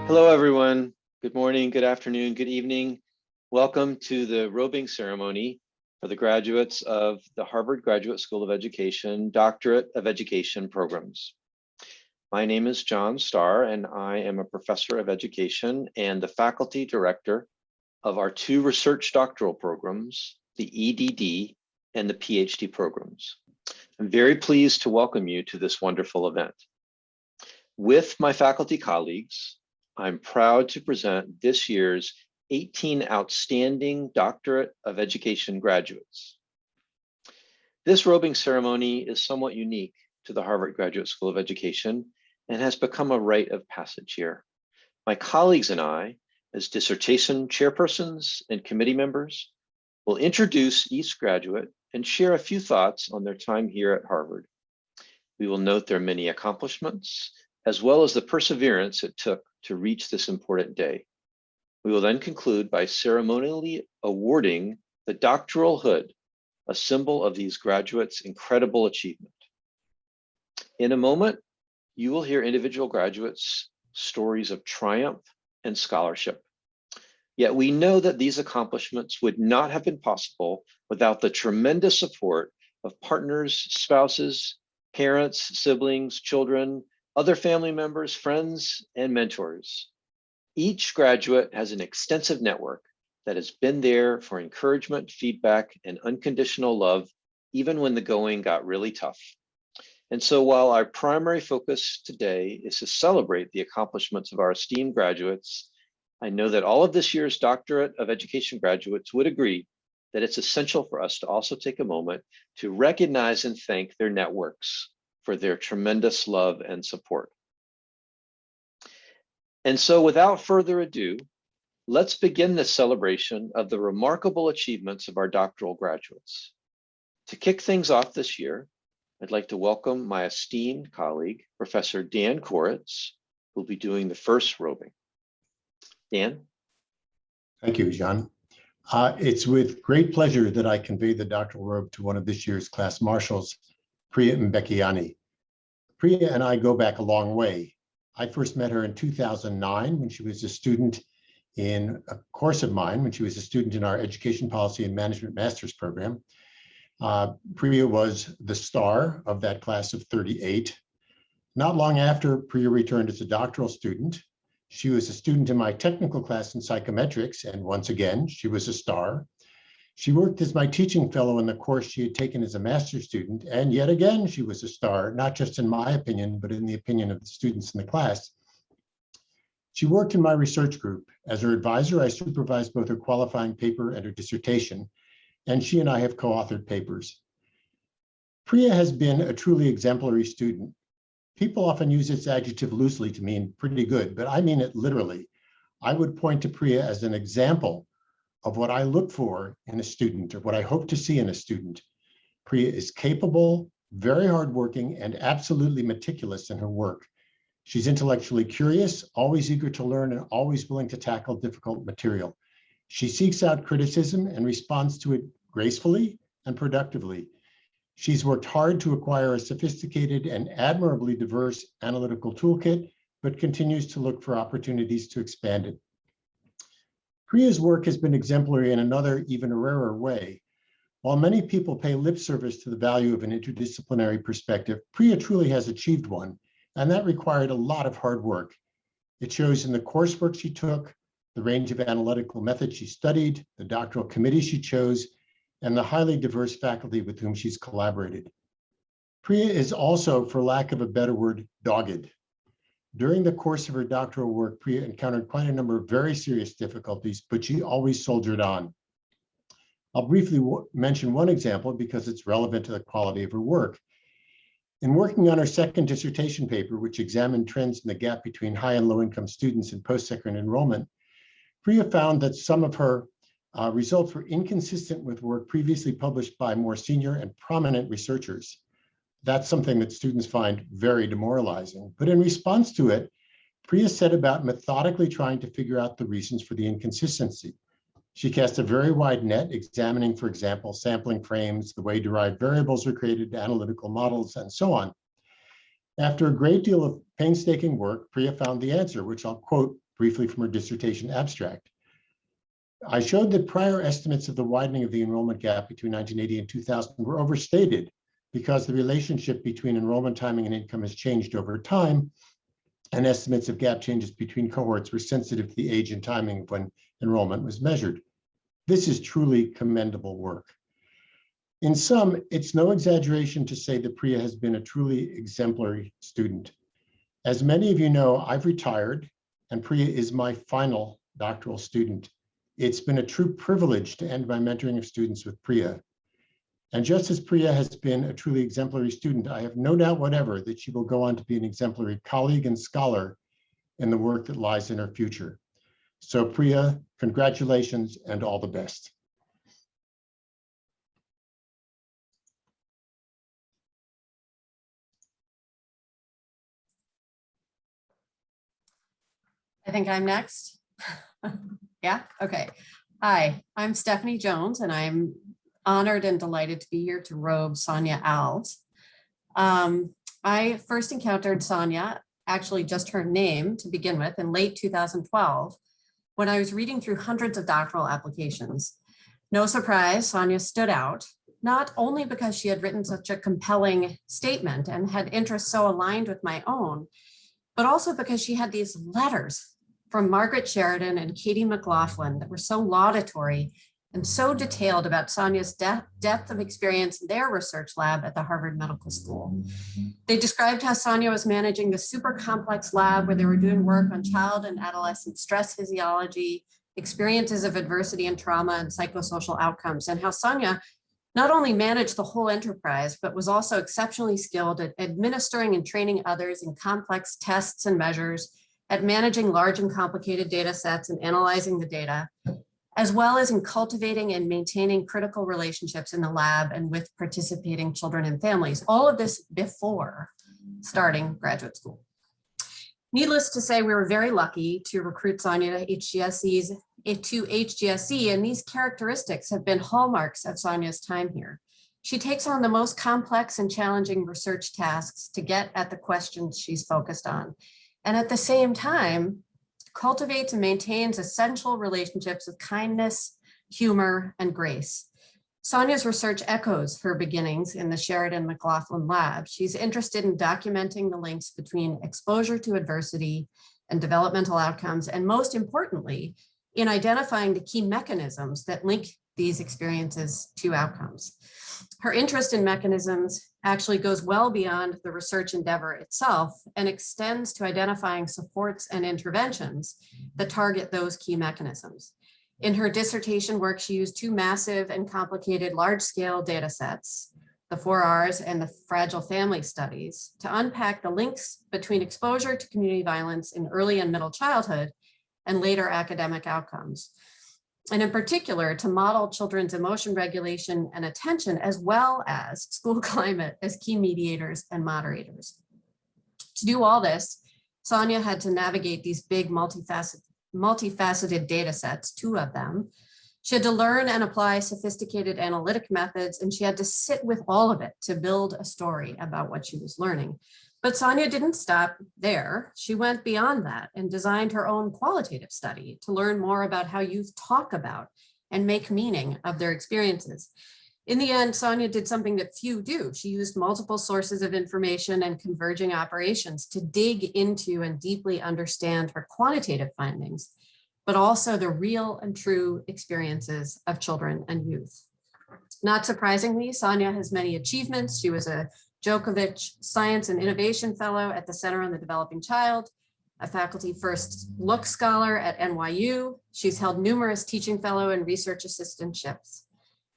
Hello, everyone. Good morning, good afternoon, good evening. Welcome to the robing ceremony for the graduates of the Harvard Graduate School of Education Doctorate of Education programs. My name is John Starr, and I am a professor of education and the faculty director of our two research doctoral programs, the EDD and the Ph.D. programs. I'm very pleased to welcome you to this wonderful event. With my faculty colleagues, I'm proud to present this year's 18 outstanding Doctorate of Education graduates. This robing ceremony is somewhat unique to the Harvard Graduate School of Education and has become a rite of passage here. My colleagues and I, as dissertation chairpersons and committee members, will introduce each graduate and share a few thoughts on their time here at Harvard. We will note their many accomplishments, as well as the perseverance it took to reach this important day. We will then conclude by ceremonially awarding the doctoral hood, a symbol of these graduates' incredible achievement. In a moment, you will hear individual graduates' stories of triumph and scholarship. Yet we know that these accomplishments would not have been possible without the tremendous support of partners, spouses, parents, siblings, children, other family members, friends, and mentors. Each graduate has an extensive network that has been there for encouragement, feedback, and unconditional love, even when the going got really tough. And so while our primary focus today is to celebrate the accomplishments of our esteemed graduates, I know that all of this year's Doctorate of Education graduates would agree that it's essential for us to also take a moment to recognize and thank their networks for their tremendous love and support. And so without further ado, let's begin this celebration of the remarkable achievements of our doctoral graduates. To kick things off this year, I'd like to welcome my esteemed colleague, Professor Dan Koritz, who will be doing the first robing. Dan? Thank you, John. It's with great pleasure that I convey the doctoral robe to one of this year's class marshals, Priya Mbekiyani. Priya and I go back a long way. I first met her in 2009 when she was a student in a course of mine, when she was a student in our Education Policy and Management Master's program. Priya was the star of that class of 38. Not long after Priya returned as a doctoral student, she was a student in my technical class in psychometrics, and once again, she was a star. She worked as my teaching fellow in the course she had taken as a master's student, and yet again, she was a star, not just in my opinion, but in the opinion of the students in the class. She worked in my research group. As her advisor, I supervised both her qualifying paper and her dissertation, and she and I have co-authored papers. Priya has been a truly exemplary student. People often use this adjective loosely to mean pretty good, but I mean it literally. I would point to Priya as an example of what I look for in a student, or what I hope to see in a student. Priya is capable, very hardworking, and absolutely meticulous in her work. She's intellectually curious, always eager to learn, and always willing to tackle difficult material. She seeks out criticism and responds to it gracefully and productively. She's worked hard to acquire a sophisticated and admirably diverse analytical toolkit, but continues to look for opportunities to expand it. Priya's work has been exemplary in another, even rarer way. While many people pay lip service to the value of an interdisciplinary perspective, Priya truly has achieved one, and that required a lot of hard work. It shows in the coursework she took, the range of analytical methods she studied, the doctoral committee she chose, and the highly diverse faculty with whom she's collaborated. Priya is also, for lack of a better word, dogged. During the course of her doctoral work, Priya encountered quite a number of very serious difficulties, but she always soldiered on. I'll briefly mention one example because it's relevant to the quality of her work. In working on her second dissertation paper, which examined trends in the gap between high and low income students in post-secondary enrollment, Priya found that some of her results were inconsistent with work previously published by more senior and prominent researchers. That's something that students find very demoralizing. But in response to it, Priya set about methodically trying to figure out the reasons for the inconsistency. She cast a very wide net, examining, for example, sampling frames, the way derived variables are created, analytical models, and so on. After a great deal of painstaking work, Priya found the answer, which I'll quote briefly from her dissertation abstract. I showed that prior estimates of the widening of the enrollment gap between 1980 and 2000 were overstated because the relationship between enrollment timing and income has changed over time, and estimates of gap changes between cohorts were sensitive to the age and timing of when enrollment was measured. This is truly commendable work. In sum, it's no exaggeration to say that Priya has been a truly exemplary student. As many of you know, I've retired, and Priya is my final doctoral student. It's been a true privilege to end my mentoring of students with Priya. And just as Priya has been a truly exemplary student, I have no doubt whatever that she will go on to be an exemplary colleague and scholar in the work that lies in her future. So Priya, congratulations and all the best. I think I'm next. Yeah, okay. Hi, I'm Stephanie Jones, and I'm honored and delighted to be here to robe Sonia Alves. I first encountered Sonia, actually just her name to begin with, in late 2012, when I was reading through hundreds of doctoral applications. No surprise, Sonia stood out, not only because she had written such a compelling statement and had interests so aligned with my own, but also because she had these letters from Margaret Sheridan and Katie McLaughlin that were so laudatory and so detailed about Sonia's depth of experience in their research lab at the Harvard Medical School. They described how Sonia was managing the super complex lab where they were doing work on child and adolescent stress physiology, experiences of adversity and trauma, and psychosocial outcomes, and how Sonia not only managed the whole enterprise, but was also exceptionally skilled at administering and training others in complex tests and measures, at managing large and complicated data sets and analyzing the data, as well as in cultivating and maintaining critical relationships in the lab and with participating children and families. All of this before starting graduate school. Needless to say, we were very lucky to recruit Sonia to HGSE, and these characteristics have been hallmarks of Sonia's time here. She takes on the most complex and challenging research tasks to get at the questions she's focused on, and at the same time, cultivates and maintains essential relationships of kindness, humor, and grace. Sonia's research echoes her beginnings in the Sheridan McLaughlin lab. She's interested in documenting the links between exposure to adversity and developmental outcomes, and most importantly, in identifying the key mechanisms that link these experiences to outcomes. Her interest in mechanisms actually goes well beyond the research endeavor itself and extends to identifying supports and interventions that target those key mechanisms. In her dissertation work, she used two massive and complicated large-scale data sets, the 4Rs and the Fragile Family Studies, to unpack the links between exposure to community violence in early and middle childhood and later academic outcomes. And in particular, to model children's emotion regulation and attention, as well as school climate as key mediators and moderators. To do all this, Sonia had to navigate these big multifaceted data sets, two of them. She had to learn and apply sophisticated analytic methods, and she had to sit with all of it to build a story about what she was learning. But Sonia didn't stop there. She went beyond that and designed her own qualitative study to learn more about how youth talk about and make meaning of their experiences. In the end, Sonia did something that few do. She used multiple sources of information and converging operations to dig into and deeply understand her quantitative findings, but also the real and true experiences of children and youth. Not surprisingly, Sonia has many achievements. She was a Djokovic Science and Innovation Fellow at the Center on the Developing Child, a faculty first look scholar at NYU. She's held numerous teaching fellow and research assistantships.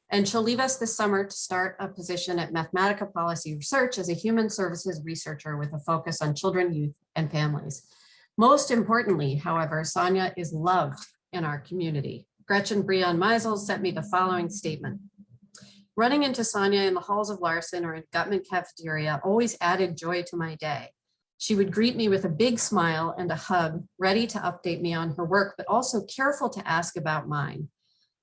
And she'll leave us this summer to start a position at Mathematica Policy Research as a human services researcher with a focus on children, youth, and families. Most importantly, however, Sonia is loved in our community. Gretchen Breon Meisel sent me the following statement. Running into Sonia in the halls of Larson or in Gutman cafeteria always added joy to my day. She would greet me with a big smile and a hug, ready to update me on her work, but also careful to ask about mine.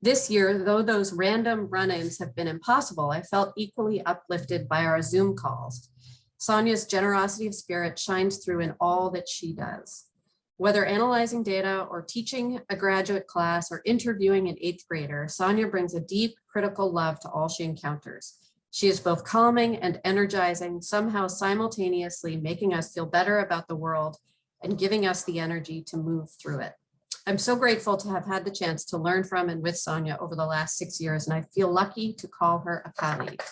This year, though those random run-ins have been impossible, I felt equally uplifted by our Zoom calls. Sonia's generosity of spirit shines through in all that she does. Whether analyzing data or teaching a graduate class or interviewing an 8th grader, Sonia brings a deep, critical love to all she encounters. She is both calming and energizing, somehow simultaneously making us feel better about the world and giving us the energy to move through it. I'm so grateful to have had the chance to learn from and with Sonia over the last 6 years, and I feel lucky to call her a colleague.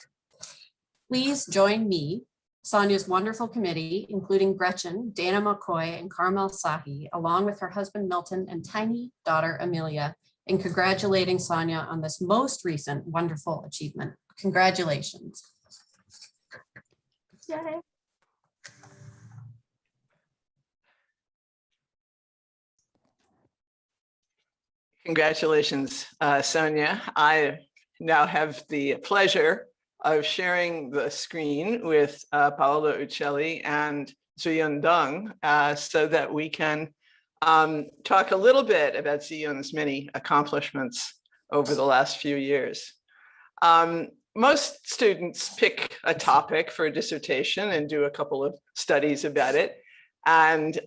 Please join me, Sonia's wonderful committee, including Gretchen, Dana McCoy, and Carmel Sahi, along with her husband Milton and tiny daughter Amelia, in congratulating Sonia on this most recent wonderful achievement. Congratulations. Yay. Congratulations, Sonia. I now have the pleasure of sharing the screen with Paolo Uccelli and Zhiyun so that we can talk a little bit about Zhiyun's many accomplishments over the last few years. Most students pick a topic for a dissertation and do a couple of studies about it and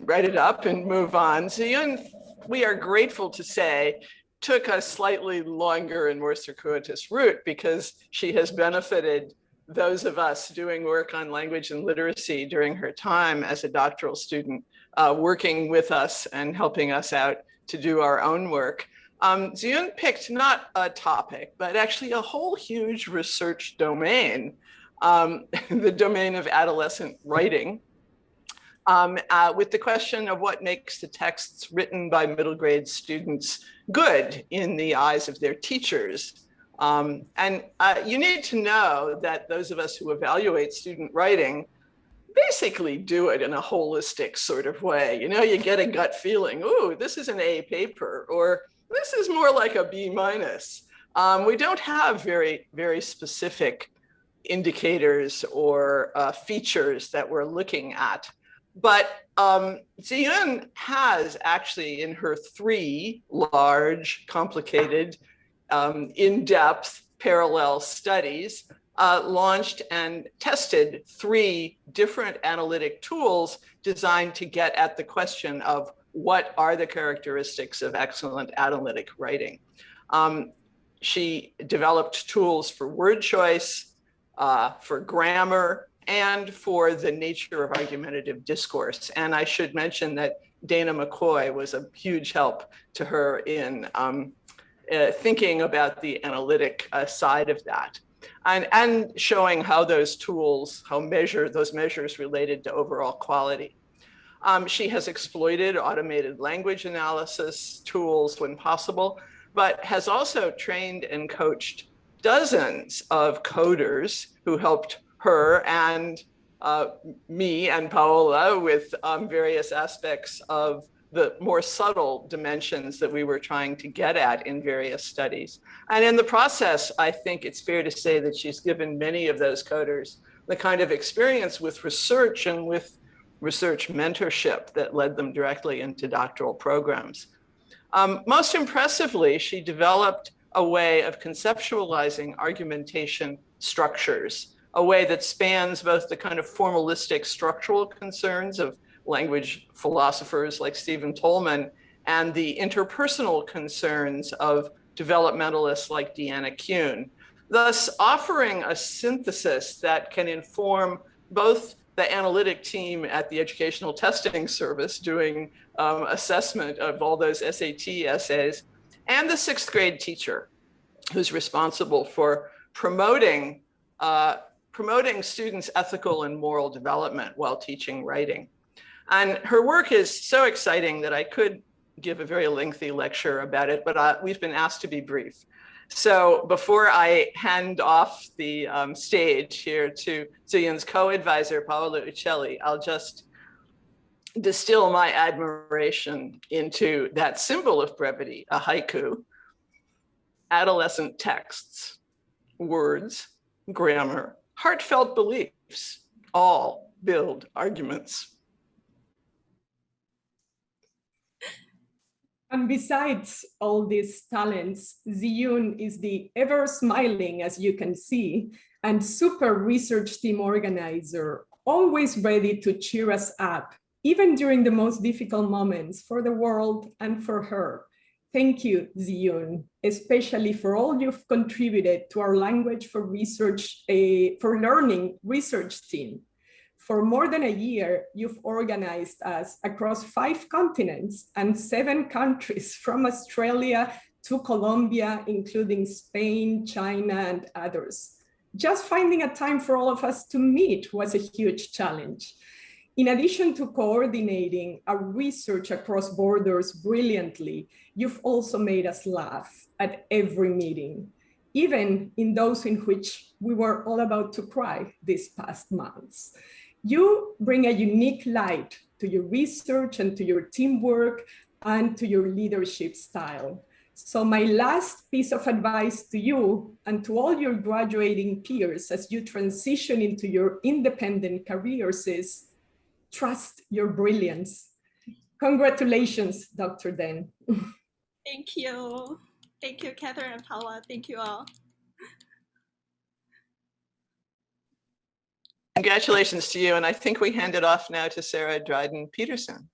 write it up and move on. Zhiyun, we are grateful to say, took a slightly longer and more circuitous route because she has benefited those of us doing work on language and literacy during her time as a doctoral student, working with us and helping us out to do our own work. Zhiyun picked not a topic, but actually a whole huge research domain, the domain of adolescent writing, with the question of what makes the texts written by middle grade students good in the eyes of their teachers. You need to know that those of us who evaluate student writing basically do it in a holistic sort of way. You know, you get a gut feeling, ooh, this is an A paper, or this is more like a B minus. We don't have very, very specific indicators or features that we're looking at. But Zhiyun has actually, in her 3 large, complicated, in-depth parallel studies, launched and tested 3 different analytic tools designed to get at the question of what are the characteristics of excellent analytic writing. She developed tools for word choice, for grammar, and for the nature of argumentative discourse. And I should mention that Dana McCoy was a huge help to her in thinking about the analytic side of that, and showing how those tools, those measures related to overall quality. She has exploited automated language analysis tools when possible, but has also trained and coached dozens of coders who helped her and me and Paola with various aspects of the more subtle dimensions that we were trying to get at in various studies. And in the process, I think it's fair to say that she's given many of those coders the kind of experience with research and with research mentorship that led them directly into doctoral programs. Most impressively, she developed a way of conceptualizing argumentation structures, a way that spans both the kind of formalistic structural concerns of language philosophers like Stephen Tolman and the interpersonal concerns of developmentalists like Deanna Kuhn, thus offering a synthesis that can inform both the analytic team at the Educational Testing Service doing assessment of all those SAT essays, and the 6th grade teacher who's responsible for promoting students' ethical and moral development while teaching writing. And her work is so exciting that I could give a very lengthy lecture about it, but we've been asked to be brief. So before I hand off the stage here to Zhiyun's co-advisor, Paolo Uccelli, I'll just distill my admiration into that symbol of brevity, a haiku. Adolescent texts, words, grammar, heartfelt beliefs, all build arguments. And besides all these talents, Zhiyun is the ever smiling, as you can see, and super research team organizer, always ready to cheer us up, even during the most difficult moments for the world and for her. Thank you, Zhiyun, especially for all you've contributed to our Language for Research, for Learning research team. For more than a year, you've organized us across 5 continents and 7 countries, from Australia to Colombia, including Spain, China, and others. Just finding a time for all of us to meet was a huge challenge. In addition to coordinating our research across borders brilliantly, you've also made us laugh at every meeting, even in those in which we were all about to cry these past months. You bring a unique light to your research and to your teamwork and to your leadership style. So my last piece of advice to you and to all your graduating peers as you transition into your independent careers is trust your brilliance. Congratulations, Dr. Den. Thank you. Thank you, Catherine and Paula. Thank you all. Congratulations to you. And I think we hand it off now to Sarah Dryden-Peterson.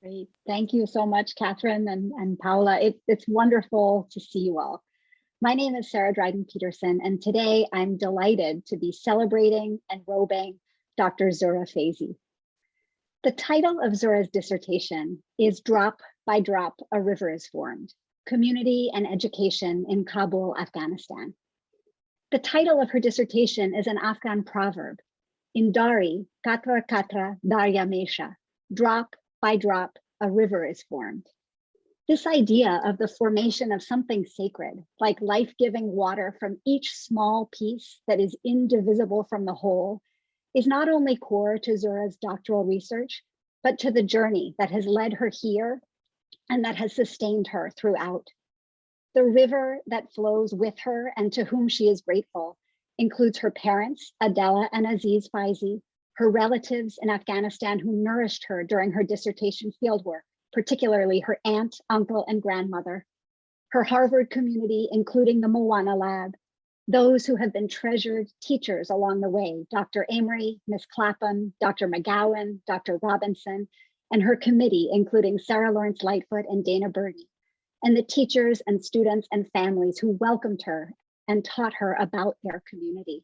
Great. Thank you so much, Catherine and Paula. It's wonderful to see you all. My name is Sarah Dryden-Peterson, and today I'm delighted to be celebrating and robing Dr. Zora Feyzi. The title of Zora's dissertation is Drop by Drop, a River is Formed, Community and Education in Kabul, Afghanistan. The title of her dissertation is an Afghan proverb, in Dari, Katra Katra Darya Mesha, drop by drop, a river is formed. This idea of the formation of something sacred, like life-giving water from each small piece that is indivisible from the whole, is not only core to Zora's doctoral research, but to the journey that has led her here and that has sustained her throughout. The river that flows with her and to whom she is grateful includes her parents, Adela and Aziz Faizi, her relatives in Afghanistan who nourished her during her dissertation fieldwork, particularly her aunt, uncle, and grandmother, her Harvard community, including the Moana Lab, those who have been treasured teachers along the way, Dr. Amory, Ms. Clapham, Dr. McGowan, Dr. Robinson, and her committee, including Sarah Lawrence Lightfoot and Dana Birdie, and the teachers and students and families who welcomed her and taught her about their community.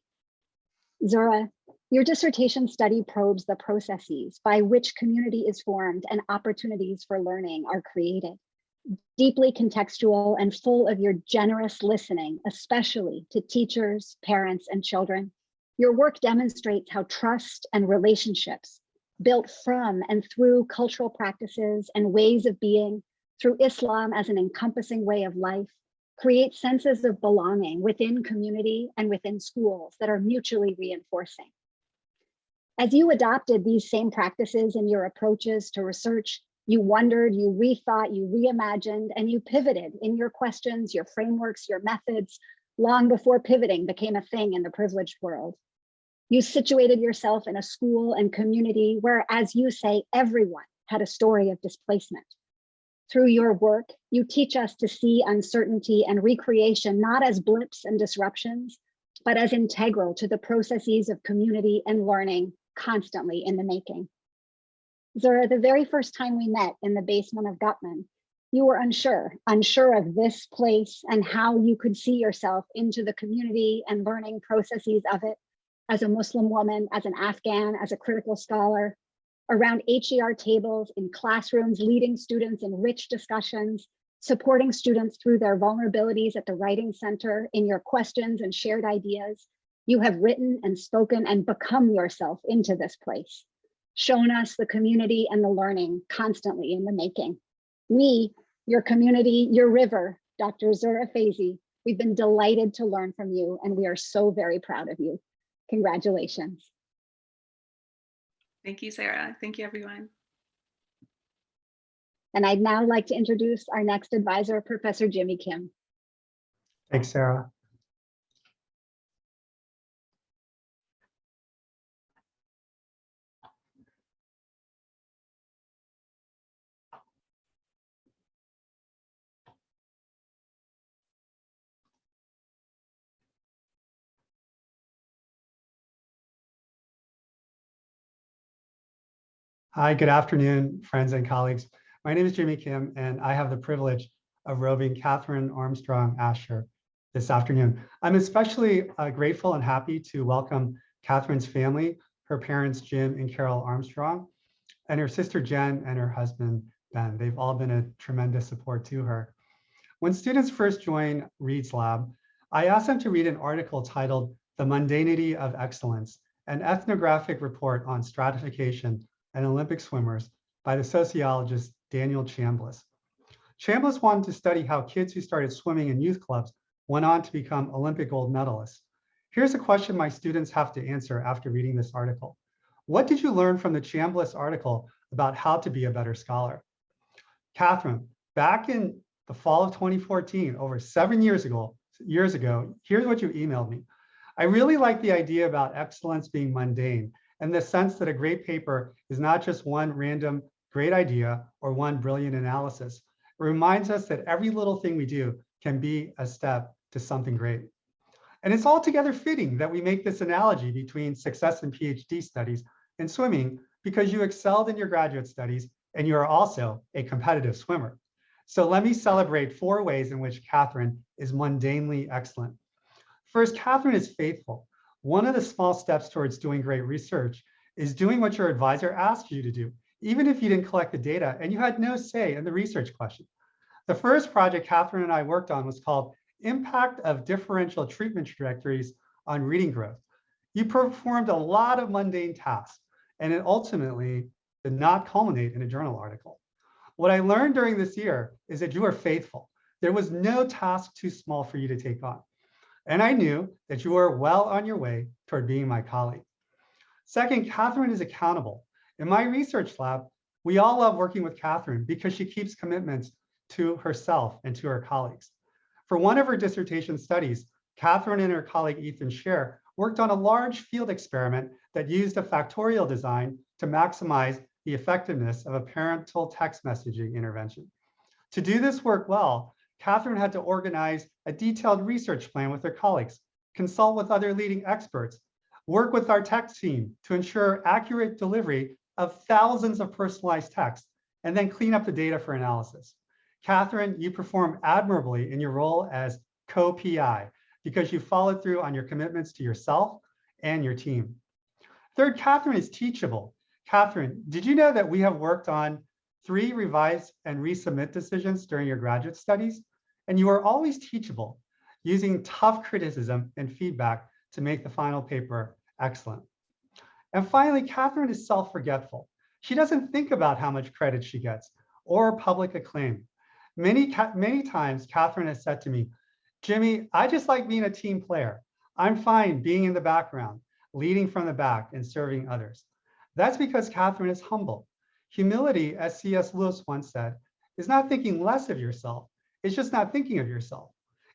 Zora, your dissertation study probes the processes by which community is formed and opportunities for learning are created. Deeply contextual and full of your generous listening, especially to teachers, parents, and children, your work demonstrates how trust and relationships built from and through cultural practices and ways of being, through Islam as an encompassing way of life, create senses of belonging within community and within schools that are mutually reinforcing. As you adopted these same practices in your approaches to research, you wondered, you rethought, you reimagined, and you pivoted in your questions, your frameworks, your methods, long before pivoting became a thing in the privileged world. You situated yourself in a school and community where, as you say, everyone had a story of displacement. Through your work, you teach us to see uncertainty and recreation not as blips and disruptions, but as integral to the processes of community and learning constantly in the making. Zora, the very first time we met in the basement of Gutman, you were unsure of this place and how you could see yourself into the community and learning processes of it as a Muslim woman, as an Afghan, as a critical scholar, around HER tables, in classrooms, leading students in rich discussions, supporting students through their vulnerabilities at the Writing Center, in your questions and shared ideas. You have written and spoken and become yourself into this place, shown us the community and the learning constantly in the making. We, your community, your river, Dr. Zora Feyzi, we've been delighted to learn from you, and we are so very proud of you. Congratulations. Thank you, Sarah. Thank you, everyone. And I'd now like to introduce our next advisor, Professor Jimmy Kim. Thanks, Sarah. Hi, good afternoon, friends and colleagues. My name is Jimmy Kim, and I have the privilege of robing Catherine Armstrong Asher this afternoon. I'm especially grateful and happy to welcome Catherine's family, her parents, Jim and Carol Armstrong, and her sister, Jen, and her husband, Ben. They've all been a tremendous support to her. When students first join Reed's Lab, I asked them to read an article titled The Mundanity of Excellence, an ethnographic report on stratification and Olympic swimmers by the sociologist Daniel Chambliss. Chambliss wanted to study how kids who started swimming in youth clubs went on to become Olympic gold medalists. Here's a question my students have to answer after reading this article. What did you learn from the Chambliss article about how to be a better scholar? Catherine, back in the fall of 2014, over 7 years ago, here's what you emailed me. I really like the idea about excellence being mundane and the sense that a great paper is not just one random great idea or one brilliant analysis. It reminds us that every little thing we do can be a step to something great. And it's altogether fitting that we make this analogy between success in PhD studies and swimming because you excelled in your graduate studies and you are also a competitive swimmer. So let me celebrate 4 ways in which Catherine is mundanely excellent. First, Catherine is faithful. One of the small steps towards doing great research is doing what your advisor asked you to do, even if you didn't collect the data and you had no say in the research question. The first project Catherine and I worked on was called Impact of Differential Treatment Trajectories on Reading Growth. You performed a lot of mundane tasks, and it ultimately did not culminate in a journal article. What I learned during this year is that you are faithful. There was no task too small for you to take on. And I knew that you were well on your way toward being my colleague. Second, Catherine is accountable. In my research lab, we all love working with Catherine because she keeps commitments to herself and to her colleagues. For one of her dissertation studies, Catherine and her colleague Ethan Scher worked on a large field experiment that used a factorial design to maximize the effectiveness of a parental text messaging intervention. To do this work well, Catherine had to organize a detailed research plan with her colleagues, consult with other leading experts, work with our tech team to ensure accurate delivery of thousands of personalized texts, and then clean up the data for analysis. Catherine, you performed admirably in your role as co-PI because you followed through on your commitments to yourself and your team. Third, Catherine is teachable. Catherine, did you know that we have worked on 3 revise and resubmit decisions during your graduate studies? And you are always teachable, using tough criticism and feedback to make the final paper excellent. And finally, Catherine is self-forgetful. She doesn't think about how much credit she gets or public acclaim. Many times, Catherine has said to me, Jimmy, I just like being a team player. I'm fine being in the background, leading from the back and serving others. That's because Catherine is humble. Humility, as C.S. Lewis once said, is not thinking less of yourself. It's just not thinking of yourself.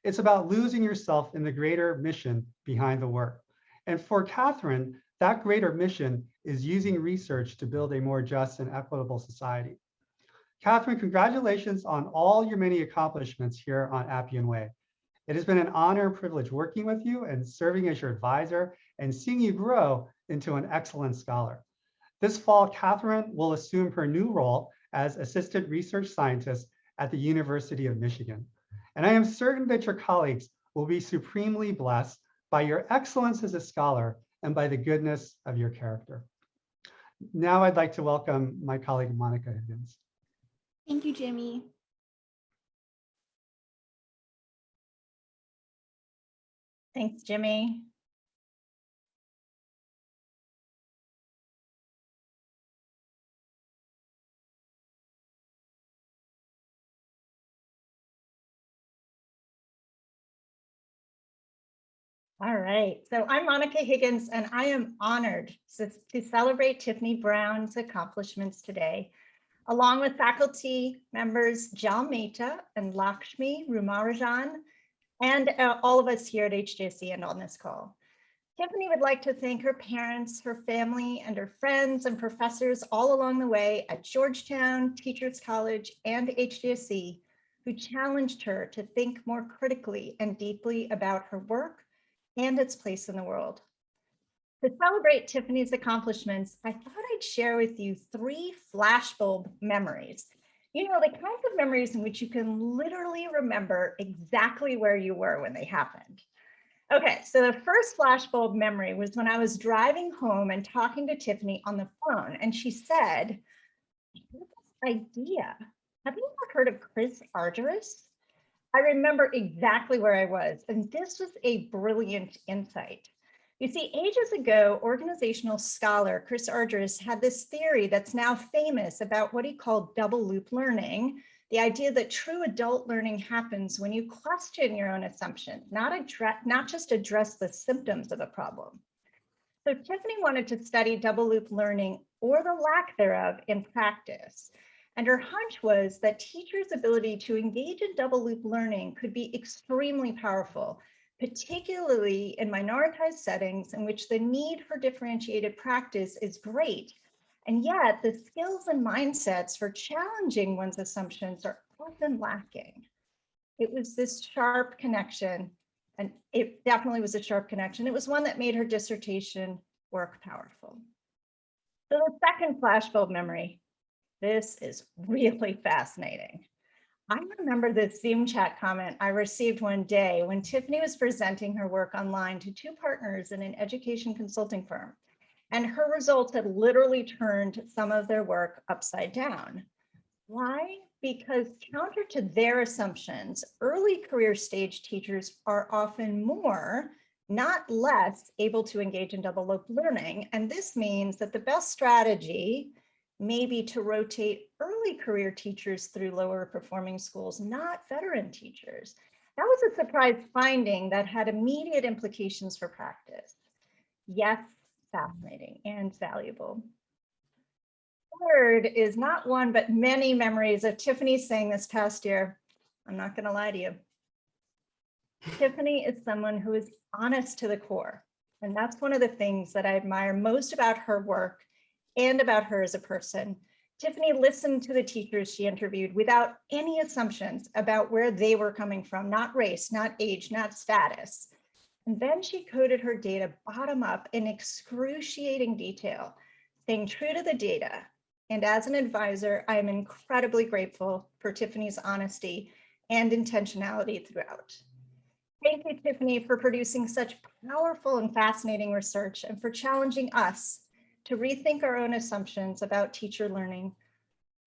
It's about losing yourself in the greater mission behind the work. And for Catherine, that greater mission is using research to build a more just and equitable society. Catherine, congratulations on all your many accomplishments here on Appian Way. It has been an honor and privilege working with you and serving as your advisor and seeing you grow into an excellent scholar. This fall, Catherine will assume her new role as Assistant Research Scientist at the University of Michigan. And I am certain that your colleagues will be supremely blessed by your excellence as a scholar and by the goodness of your character. Now I'd like to welcome my colleague, Monica Higgins. Thank you, Jimmy. Thanks, Jimmy. All right, so I'm Monica Higgins, and I am honored to celebrate Tiffany Brown's accomplishments today, along with faculty members Jal Mehta and Lakshmi Rumarajan, and all of us here at HGSE and on this call. Tiffany would like to thank her parents, her family, and her friends and professors all along the way at Georgetown, Teachers College, and HGSE, who challenged her to think more critically and deeply about her work and its place in the world. To celebrate Tiffany's accomplishments, I thought I'd share with you 3 flashbulb memories. You know, the kinds of memories in which you can literally remember exactly where you were when they happened. Okay, so the first flashbulb memory was when I was driving home and talking to Tiffany on the phone, and she said, "I have this idea. Have you ever heard of Chris Argyris?" I remember exactly where I was, and this was a brilliant insight. You see, ages ago, organizational scholar Chris Argyris had this theory that's now famous about what he called double loop learning, the idea that true adult learning happens when you question your own assumptions, not just address the symptoms of a problem. So Tiffany wanted to study double loop learning, or the lack thereof, in practice. And her hunch was that teachers' ability to engage in double loop learning could be extremely powerful, particularly in minoritized settings in which the need for differentiated practice is great. And yet the skills and mindsets for challenging one's assumptions are often lacking. It was this sharp connection, and it definitely was a sharp connection. It was one that made her dissertation work powerful. So the second flashbulb memory, this is really fascinating. I remember this Zoom chat comment I received one day when Tiffany was presenting her work online to 2 partners in an education consulting firm, and her results had literally turned some of their work upside down. Why? Because counter to their assumptions, early career stage teachers are often more, not less, able to engage in double loop learning. And this means that the best strategy may be to rotate early career teachers through lower performing schools, not veteran teachers. That was a surprise finding that had immediate implications for practice. Yes, fascinating and valuable. Third is not one, but many memories of Tiffany saying this past year, "I'm not going to lie to you." Tiffany is someone who is honest to the core. And that's one of the things that I admire most about her work and about her as a person. Tiffany listened to the teachers she interviewed without any assumptions about where they were coming from, not race, not age, not status. And then she coded her data bottom up in excruciating detail, staying true to the data. And as an advisor, I am incredibly grateful for Tiffany's honesty and intentionality throughout. Thank you, Tiffany, for producing such powerful and fascinating research and for challenging us to rethink our own assumptions about teacher learning.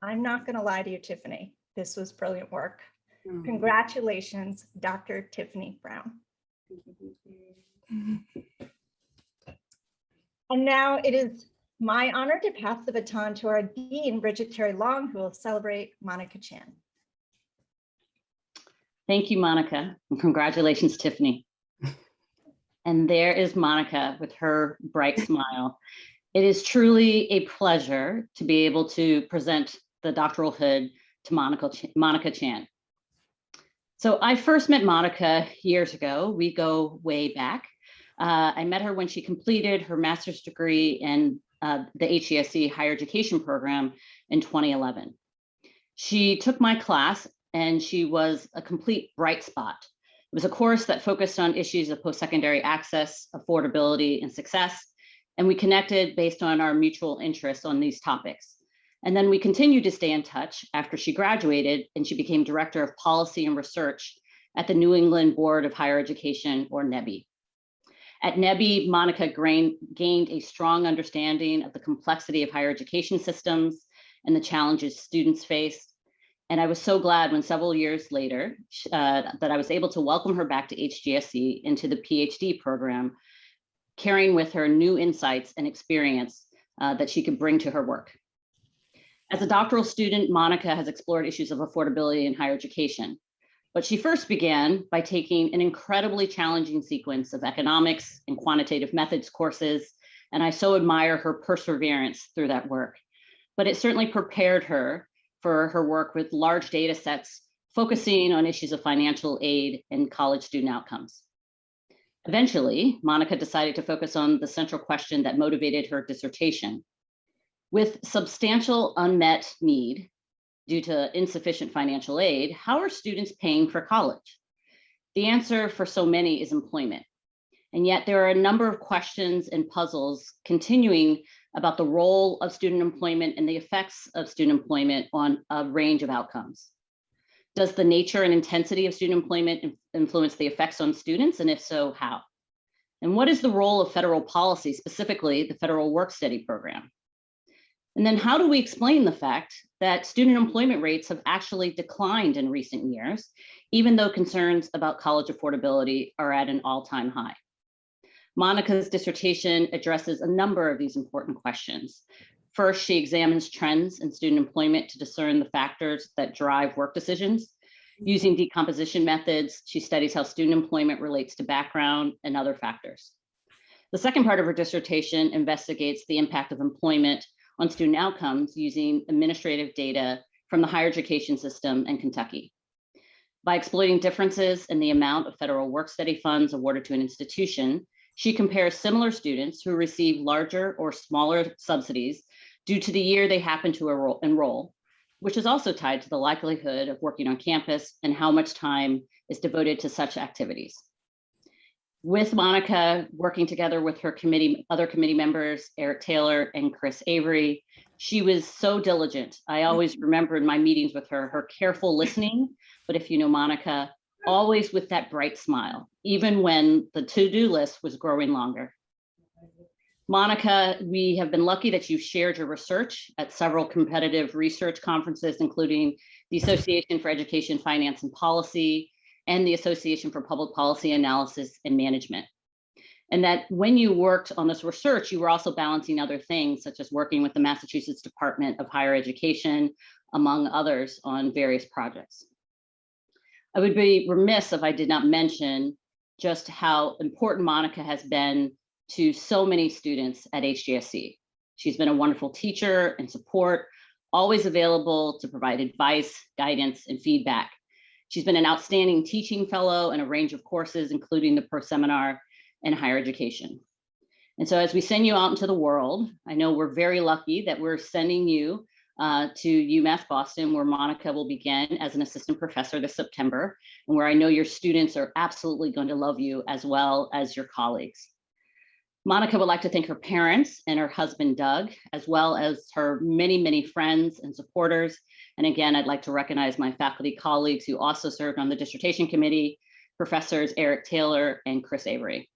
I'm not going to lie to you, Tiffany. This was brilliant work. Congratulations, Dr. Tiffany Brown. And now it is my honor to pass the baton to our Dean, Bridget Terry Long, who will celebrate Monica Chan. Thank you, Monica, and congratulations, Tiffany. And there is Monica with her bright smile. It is truly a pleasure to be able to present the doctoral hood to Monica Chan. So I first met Monica years ago. We go way back. I met her when she completed her master's degree in the HGSE higher education program in 2011. She took my class and she was a complete bright spot. It was a course that focused on issues of post-secondary access, affordability, and success. And we connected based on our mutual interests on these topics. And then we continued to stay in touch after she graduated and she became Director of Policy and Research at the New England Board of Higher Education, or NEBI. At NEBI, Monica gained a strong understanding of the complexity of higher education systems and the challenges students face. And I was so glad when several years later that I was able to welcome her back to HGSE into the Ph.D. program, carrying with her new insights and experience that she could bring to her work. As a doctoral student, Monica has explored issues of affordability in higher education, but she first began by taking an incredibly challenging sequence of economics and quantitative methods courses, and I so admire her perseverance through that work. But it certainly prepared her for her work with large data sets, focusing on issues of financial aid and college student outcomes. Eventually, Monica decided to focus on the central question that motivated her dissertation. With substantial unmet need due to insufficient financial aid, how are students paying for college? The answer for so many is employment. And yet there are a number of questions and puzzles continuing about the role of student employment and the effects of student employment on a range of outcomes. Does the nature and intensity of student employment influence the effects on students, and if so, how? And what is the role of federal policy, specifically the federal work-study program? And then how do we explain the fact that student employment rates have actually declined in recent years, even though concerns about college affordability are at an all-time high? Monica's dissertation addresses a number of these important questions. First, she examines trends in student employment to discern the factors that drive work decisions. Using decomposition methods, she studies how student employment relates to background and other factors. The second part of her dissertation investigates the impact of employment on student outcomes using administrative data from the higher education system in Kentucky. By exploiting differences in the amount of federal work-study funds awarded to an institution, she compares similar students who receive larger or smaller subsidies due to the year they happen to enroll, which is also tied to the likelihood of working on campus and how much time is devoted to such activities. With Monica, working together with her other committee members, Eric Taylor and Chris Avery, she was so diligent. I always remember in my meetings with her careful listening, but if you know Monica, always with that bright smile, even when the to-do list was growing longer. Monica, we have been lucky that you've shared your research at several competitive research conferences, including the Association for Education, Finance, and Policy, and the Association for Public Policy Analysis and Management. And that when you worked on this research, you were also balancing other things, such as working with the Massachusetts Department of Higher Education, among others, on various projects. I would be remiss if I did not mention just how important Monica has been to so many students at HGSE. She's been a wonderful teacher and support, always available to provide advice, guidance, and feedback. She's been an outstanding teaching fellow in a range of courses, including the Pro Seminar and higher education. And so as we send you out into the world, I know we're very lucky that we're sending you to UMass Boston, where Monica will begin as an assistant professor this September, and where I know your students are absolutely going to love you as well as your colleagues. Monica would like to thank her parents and her husband, Doug, as well as her many, many friends and supporters. And again, I'd like to recognize my faculty colleagues who also served on the dissertation committee, Professors Eric Taylor and Chris Avery.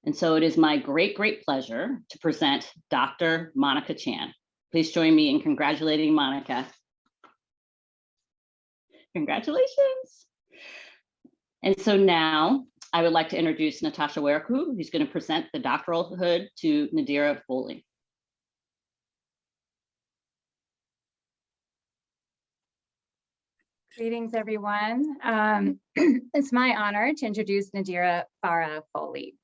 And so it is my great, great pleasure to present Dr. Monica Chan. Please join me in congratulating Monica. Congratulations. And so now I would like to introduce Natasha Weraku, who's going to present the doctoral hood to Nadira Foley. Greetings, everyone. It's my honor to introduce Nadira Farah Foley.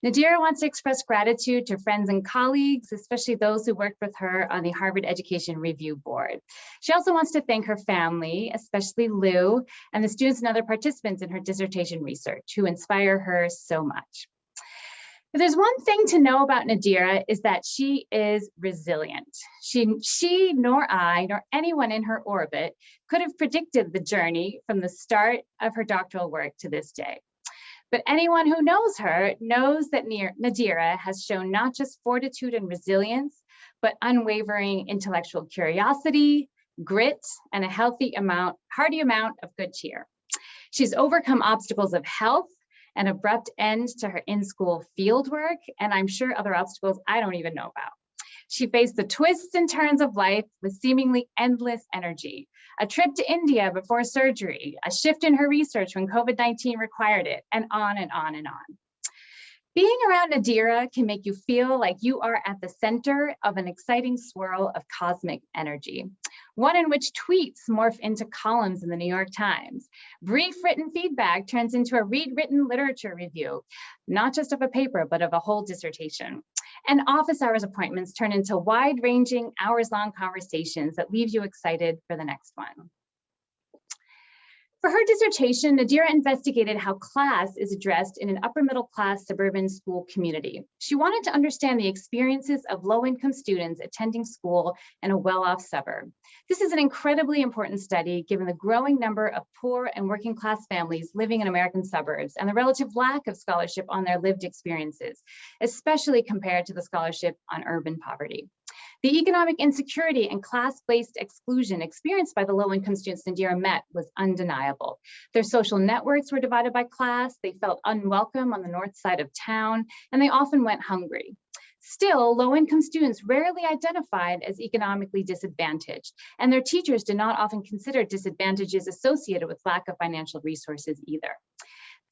Nadira wants to express gratitude to friends and colleagues, especially those who worked with her on the Harvard Education Review Board. She also wants to thank her family, especially Lou, and the students and other participants in her dissertation research who inspire her so much. If there's one thing to know about Nadira is that she is resilient. She nor I, nor anyone in her orbit could have predicted the journey from the start of her doctoral work to this day. But anyone who knows her knows that Nadira has shown not just fortitude and resilience, but unwavering intellectual curiosity, grit, and a hearty amount of good cheer. She's overcome obstacles of health, an abrupt end to her in-school fieldwork, and I'm sure other obstacles I don't even know about. She faced the twists and turns of life with seemingly endless energy. A trip to India before surgery, a shift in her research when COVID-19 required it, and on and on and on. Being around Nadira can make you feel like you are at the center of an exciting swirl of cosmic energy, one in which tweets morph into columns in the New York Times. Brief written feedback turns into a read-written literature review, not just of a paper, but of a whole dissertation. And office hours appointments turn into wide-ranging, hours-long conversations that leave you excited for the next one. For her dissertation, Nadira investigated how class is addressed in an upper middle class suburban school community. She wanted to understand the experiences of low-income students attending school in a well-off suburb. This is an incredibly important study given the growing number of poor and working class families living in American suburbs and the relative lack of scholarship on their lived experiences, especially compared to the scholarship on urban poverty. The economic insecurity and class-based exclusion experienced by the low-income students Nadira met was undeniable. Their social networks were divided by class, they felt unwelcome on the north side of town, and they often went hungry. Still, low-income students rarely identified as economically disadvantaged, and their teachers did not often consider disadvantages associated with lack of financial resources either.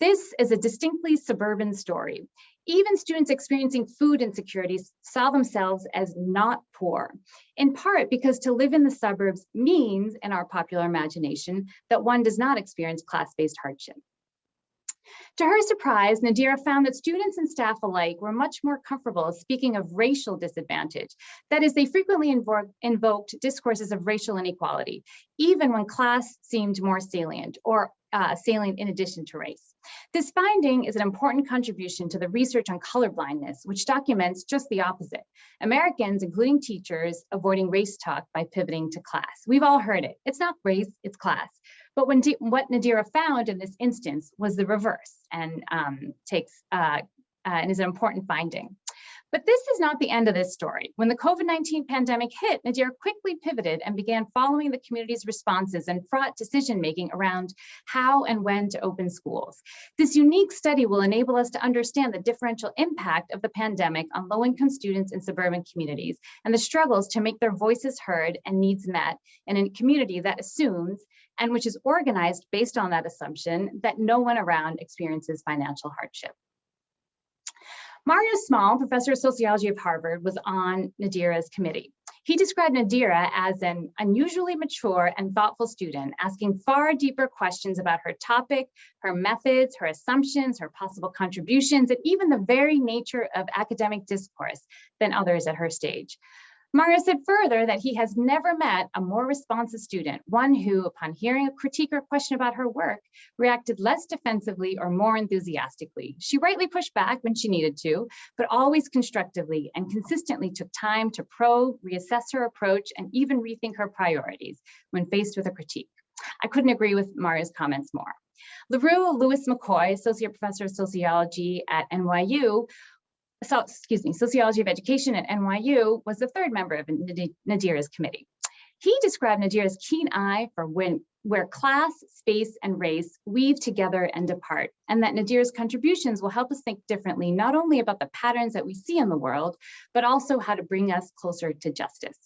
This is a distinctly suburban story. Even students experiencing food insecurities saw themselves as not poor, in part because to live in the suburbs means, in our popular imagination, that one does not experience class-based hardship. To her surprise, Nadira found that students and staff alike were much more comfortable speaking of racial disadvantage. That is, they frequently invoked discourses of racial inequality, even when class seemed more salient or salient in addition to race. This finding is an important contribution to the research on colorblindness, which documents just the opposite. Americans, including teachers, avoiding race talk by pivoting to class. We've all heard it. It's not race, it's class. But what Nadira found in this instance was the reverse and is an important finding. But this is not the end of this story. When the COVID-19 pandemic hit, Nadira quickly pivoted and began following the community's responses and fraught decision-making around how and when to open schools. This unique study will enable us to understand the differential impact of the pandemic on low-income students in suburban communities and the struggles to make their voices heard and needs met in a community that assumes, and which is organized based on that assumption, that no one around experiences financial hardship. Mario Small, professor of sociology of Harvard, was on Nadira's committee. He described Nadira as an unusually mature and thoughtful student, asking far deeper questions about her topic, her methods, her assumptions, her possible contributions, and even the very nature of academic discourse than others at her stage. Mario said further that he has never met a more responsive student, one who, upon hearing a critique or question about her work, reacted less defensively or more enthusiastically. She rightly pushed back when she needed to, but always constructively and consistently took time to probe, reassess her approach, and even rethink her priorities when faced with a critique. I couldn't agree with Mario's comments more. LaRue Lewis McCoy, Associate Professor of Sociology at NYU, Sociology of Education at NYU, was the third member of Nadira's committee. He described Nadira's keen eye for where class, space, and race weave together and depart, and that Nadira's contributions will help us think differently, not only about the patterns that we see in the world, but also how to bring us closer to justice.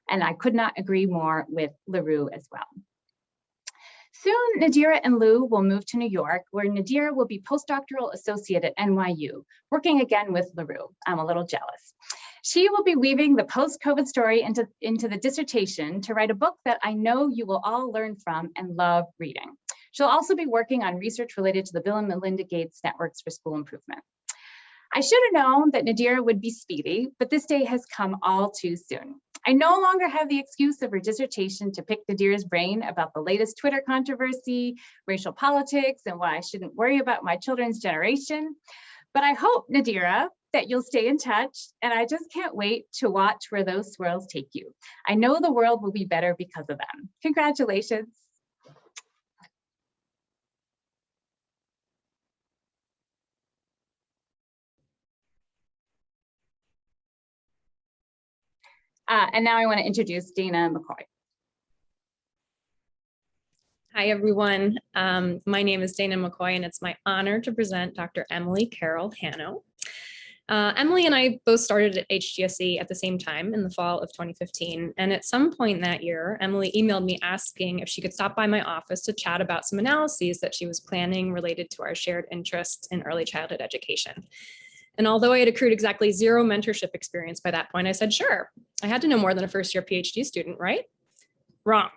And I could not agree more with LaRue as well. Soon, Nadira and Lou will move to New York, where Nadira will be postdoctoral associate at NYU, working again with LaRue. I'm a little jealous. She will be weaving the post-COVID story into the dissertation to write a book that I know you will all learn from and love reading. She'll also be working on research related to the Bill and Melinda Gates Networks for School Improvement. I should have known that Nadira would be speedy, but this day has come all too soon. I no longer have the excuse of her dissertation to pick Nadira's brain about the latest Twitter controversy, racial politics, and why I shouldn't worry about my children's generation. But I hope, Nadira, that you'll stay in touch, and I just can't wait to watch where those swirls take you. I know the world will be better because of them. Congratulations. And now I want to introduce Dana McCoy. Hi, everyone. My name is Dana McCoy, and it's my honor to present Dr. Emily Carroll Hanno. Emily and I both started at HGSE at the same time in the fall of 2015. And at some point that year, Emily emailed me asking if she could stop by my office to chat about some analyses that she was planning related to our shared interests in early childhood education. And although I had accrued exactly 0 mentorship experience by that point, I said, sure, I had to know more than a first-year PhD student, right? Wrong.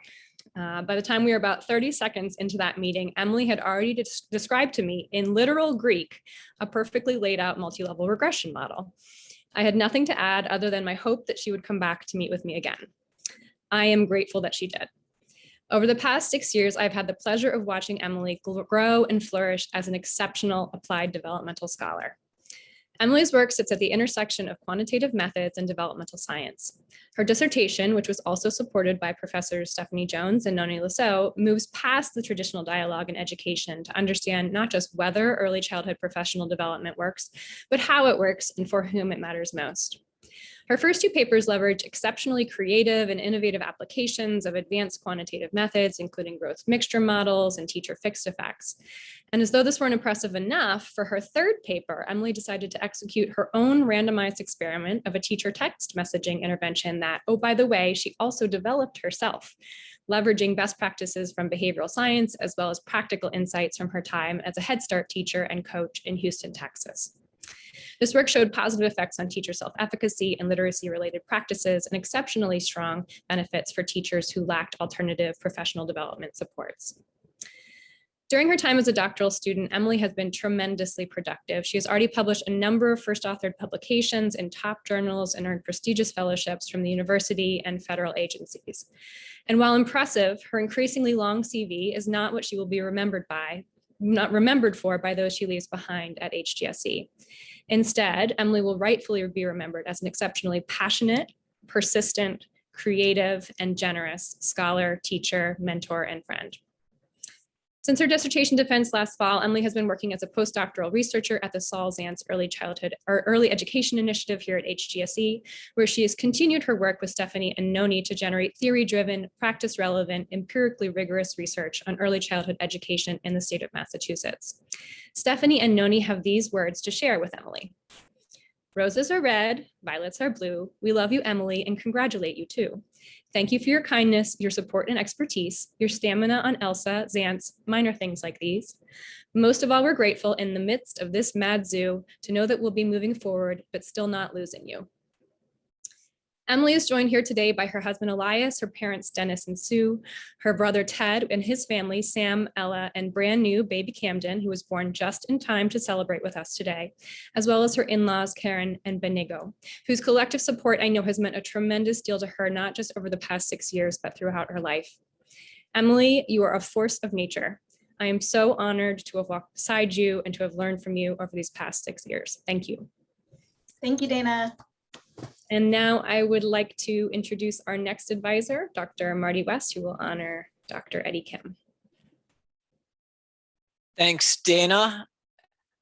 By the time we were about 30 seconds into that meeting, Emily had already described to me in literal Greek a perfectly laid out multi-level regression model. I had nothing to add other than my hope that she would come back to meet with me again. I am grateful that she did. Over the past 6 years, I've had the pleasure of watching Emily grow and flourish as an exceptional applied developmental scholar. Emily's work sits at the intersection of quantitative methods and developmental science. Her dissertation, which was also supported by Professors Stephanie Jones and Noni Lasso, moves past the traditional dialogue in education to understand not just whether early childhood professional development works, but how it works and for whom it matters most. Her first 2 papers leverage exceptionally creative and innovative applications of advanced quantitative methods, including growth mixture models and teacher fixed effects. And as though this weren't impressive enough, for her 3rd paper, Emily decided to execute her own randomized experiment of a teacher text messaging intervention that, oh, by the way, she also developed herself, leveraging best practices from behavioral science, as well as practical insights from her time as a Head Start teacher and coach in Houston, Texas. This work showed positive effects on teacher self-efficacy and literacy-related practices and exceptionally strong benefits for teachers who lacked alternative professional development supports. During her time as a doctoral student, Emily has been tremendously productive. She has already published a number of first authored publications in top journals and earned prestigious fellowships from the university and federal agencies. And while impressive, her increasingly long CV is not what she will be remembered for by those she leaves behind at HGSE. Instead, Emily will rightfully be remembered as an exceptionally passionate, persistent, creative, and generous scholar, teacher, mentor, and friend. Since her dissertation defense last fall, Emily has been working as a postdoctoral researcher at the Saul Zantz Early Education Initiative here at HGSE, where she has continued her work with Stephanie and Noni to generate theory-driven, practice-relevant, empirically rigorous research on early childhood education in the state of Massachusetts. Stephanie and Noni have these words to share with Emily. Roses are red, violets are blue. We love you, Emily, and congratulate you too. Thank you for your kindness, your support and expertise, your stamina on Elsa, Zantz, minor things like these. Most of all, we're grateful in the midst of this mad zoo to know that we'll be moving forward, but still not losing you. Emily is joined here today by her husband, Elias, her parents, Dennis and Sue, her brother, Ted, and his family, Sam, Ella, and brand new baby Camden, who was born just in time to celebrate with us today, as well as her in-laws, Karen and Benigo, whose collective support I know has meant a tremendous deal to her, not just over the past 6 years, but throughout her life. Emily, you are a force of nature. I am so honored to have walked beside you and to have learned from you over these past 6 years. Thank you. Thank you, Dana. And now I would like to introduce our next advisor, Dr. Marty West, who will honor Dr. Ed.D. Kim. Thanks, Dana.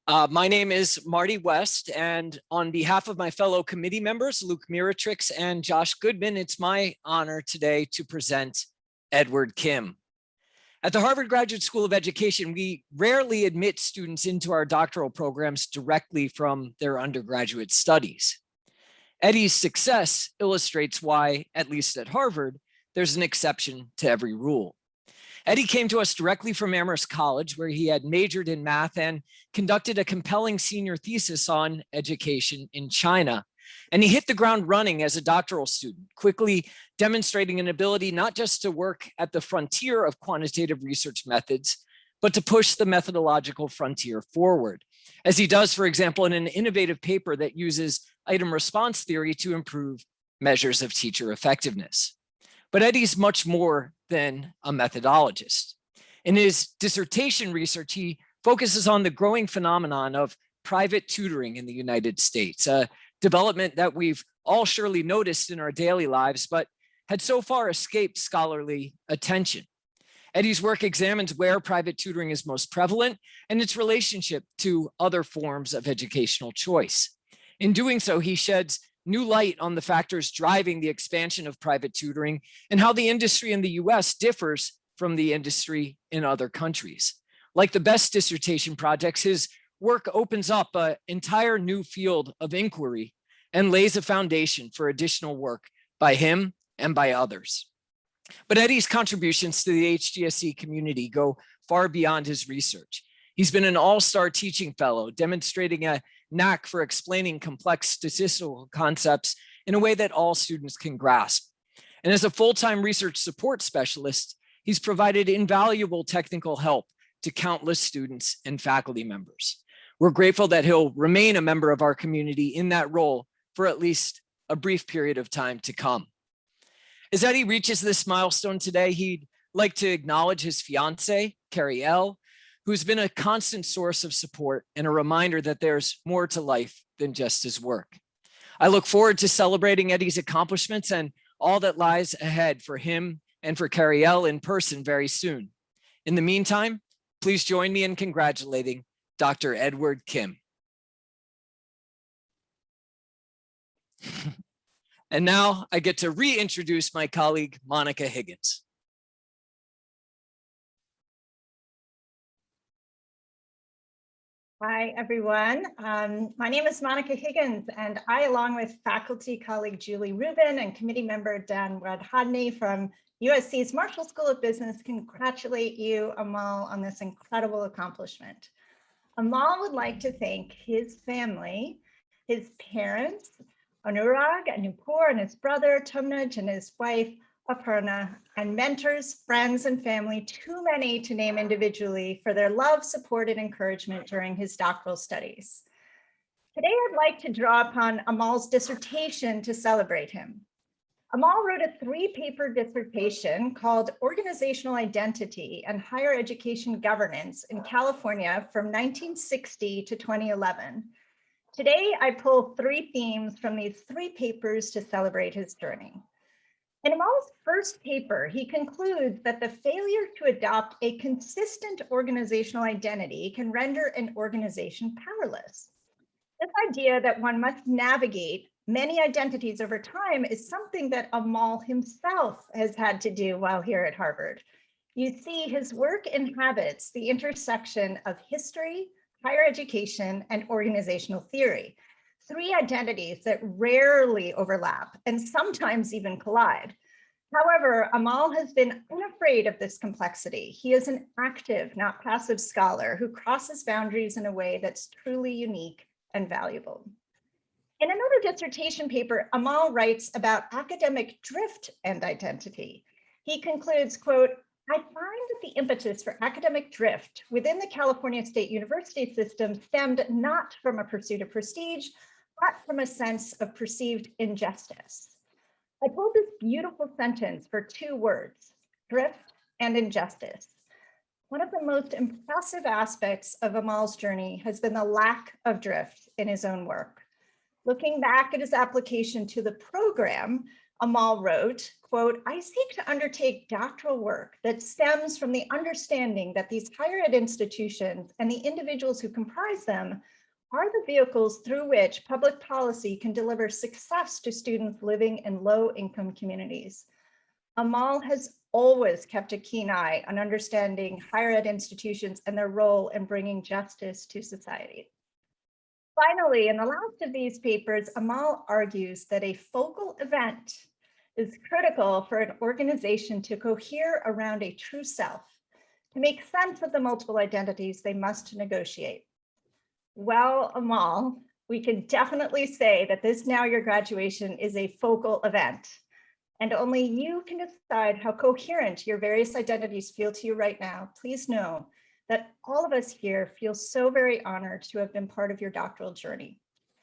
My name is Marty West, and on behalf of my fellow committee members, Luke Miratrix and Josh Goodman, it's my honor today to present Edward Kim. At the Harvard Graduate School of Education, we rarely admit students into our doctoral programs directly from their undergraduate studies. Eddie's success illustrates why, at least at Harvard, there's an exception to every rule. Eddie came to us directly from Amherst College, where he had majored in math and conducted a compelling senior thesis on education in China. And he hit the ground running as a doctoral student, quickly demonstrating an ability not just to work at the frontier of quantitative research methods, but to push the methodological frontier forward, as he does, for example, in an innovative paper that uses item response theory to improve measures of teacher effectiveness. But Eddie's much more than a methodologist. In his dissertation research, he focuses on the growing phenomenon of private tutoring in the United States, a development that we've all surely noticed in our daily lives, but had so far escaped scholarly attention. Eddie's work examines where private tutoring is most prevalent and its relationship to other forms of educational choice. In doing so, he sheds new light on the factors driving the expansion of private tutoring and how the industry in the US differs from the industry in other countries. Like the best dissertation projects, his work opens up an entire new field of inquiry and lays a foundation for additional work by him and by others. But Eddie's contributions to the HGSE community go far beyond his research. He's been an all-star teaching fellow, demonstrating a knack for explaining complex statistical concepts in a way that all students can grasp. And as a full-time research support specialist, he's provided invaluable technical help to countless students and faculty members. We're grateful that he'll remain a member of our community in that role for at least a brief period of time to come. As Eddie reaches this milestone today, he'd like to acknowledge his fiance, Carrie L., who's been a constant source of support and a reminder that there's more to life than just his work. I look forward to celebrating Ed.D.'s accomplishments and all that lies ahead for him and for Carrie L. in person very soon. In the meantime, please join me in congratulating Dr. Edward Kim. And now I get to reintroduce my colleague, Monica Higgins. Hi, everyone. My name is Monica Higgins, and I, along with faculty colleague Julie Rubin and committee member Dan Radhadny from USC's Marshall School of Business, congratulate you, Amal, on this incredible accomplishment. Amal would like to thank his family, his parents, Anurag and Nupur, and his brother Tumnaj, and his wife Aparna, and mentors, friends, and family, too many to name individually, for their love, support, and encouragement during his doctoral studies. Today, I'd like to draw upon Amal's dissertation to celebrate him. Amal wrote a 3-paper dissertation called Organizational Identity and Higher Education Governance in California from 1960 to 2011. Today, I pull 3 themes from these 3 papers to celebrate his journey. In Amal's first paper, he concludes that the failure to adopt a consistent organizational identity can render an organization powerless. This idea that one must navigate many identities over time is something that Amal himself has had to do while here at Harvard. You see, his work inhabits the intersection of history, higher education, and organizational theory. 3 identities that rarely overlap and sometimes even collide. However, Amal has been unafraid of this complexity. He is an active, not passive scholar who crosses boundaries in a way that's truly unique and valuable. In another dissertation paper, Amal writes about academic drift and identity. He concludes, quote, I find that the impetus for academic drift within the California State University system stemmed not from a pursuit of prestige, but from a sense of perceived injustice. I pulled this beautiful sentence for 2 words, drift and injustice. One of the most impressive aspects of Amal's journey has been the lack of drift in his own work. Looking back at his application to the program, Amal wrote, quote, I seek to undertake doctoral work that stems from the understanding that these higher ed institutions and the individuals who comprise them are the vehicles through which public policy can deliver success to students living in low-income communities. Amal has always kept a keen eye on understanding higher ed institutions and their role in bringing justice to society. Finally, in the last of these papers, Amal argues that a focal event is critical for an organization to cohere around a true self, to make sense of the multiple identities they must negotiate. Well, Amal, we can definitely say that this Now Your Graduation is a focal event, and only you can decide how coherent your various identities feel to you right now. Please know that all of us here feel so very honored to have been part of your doctoral journey.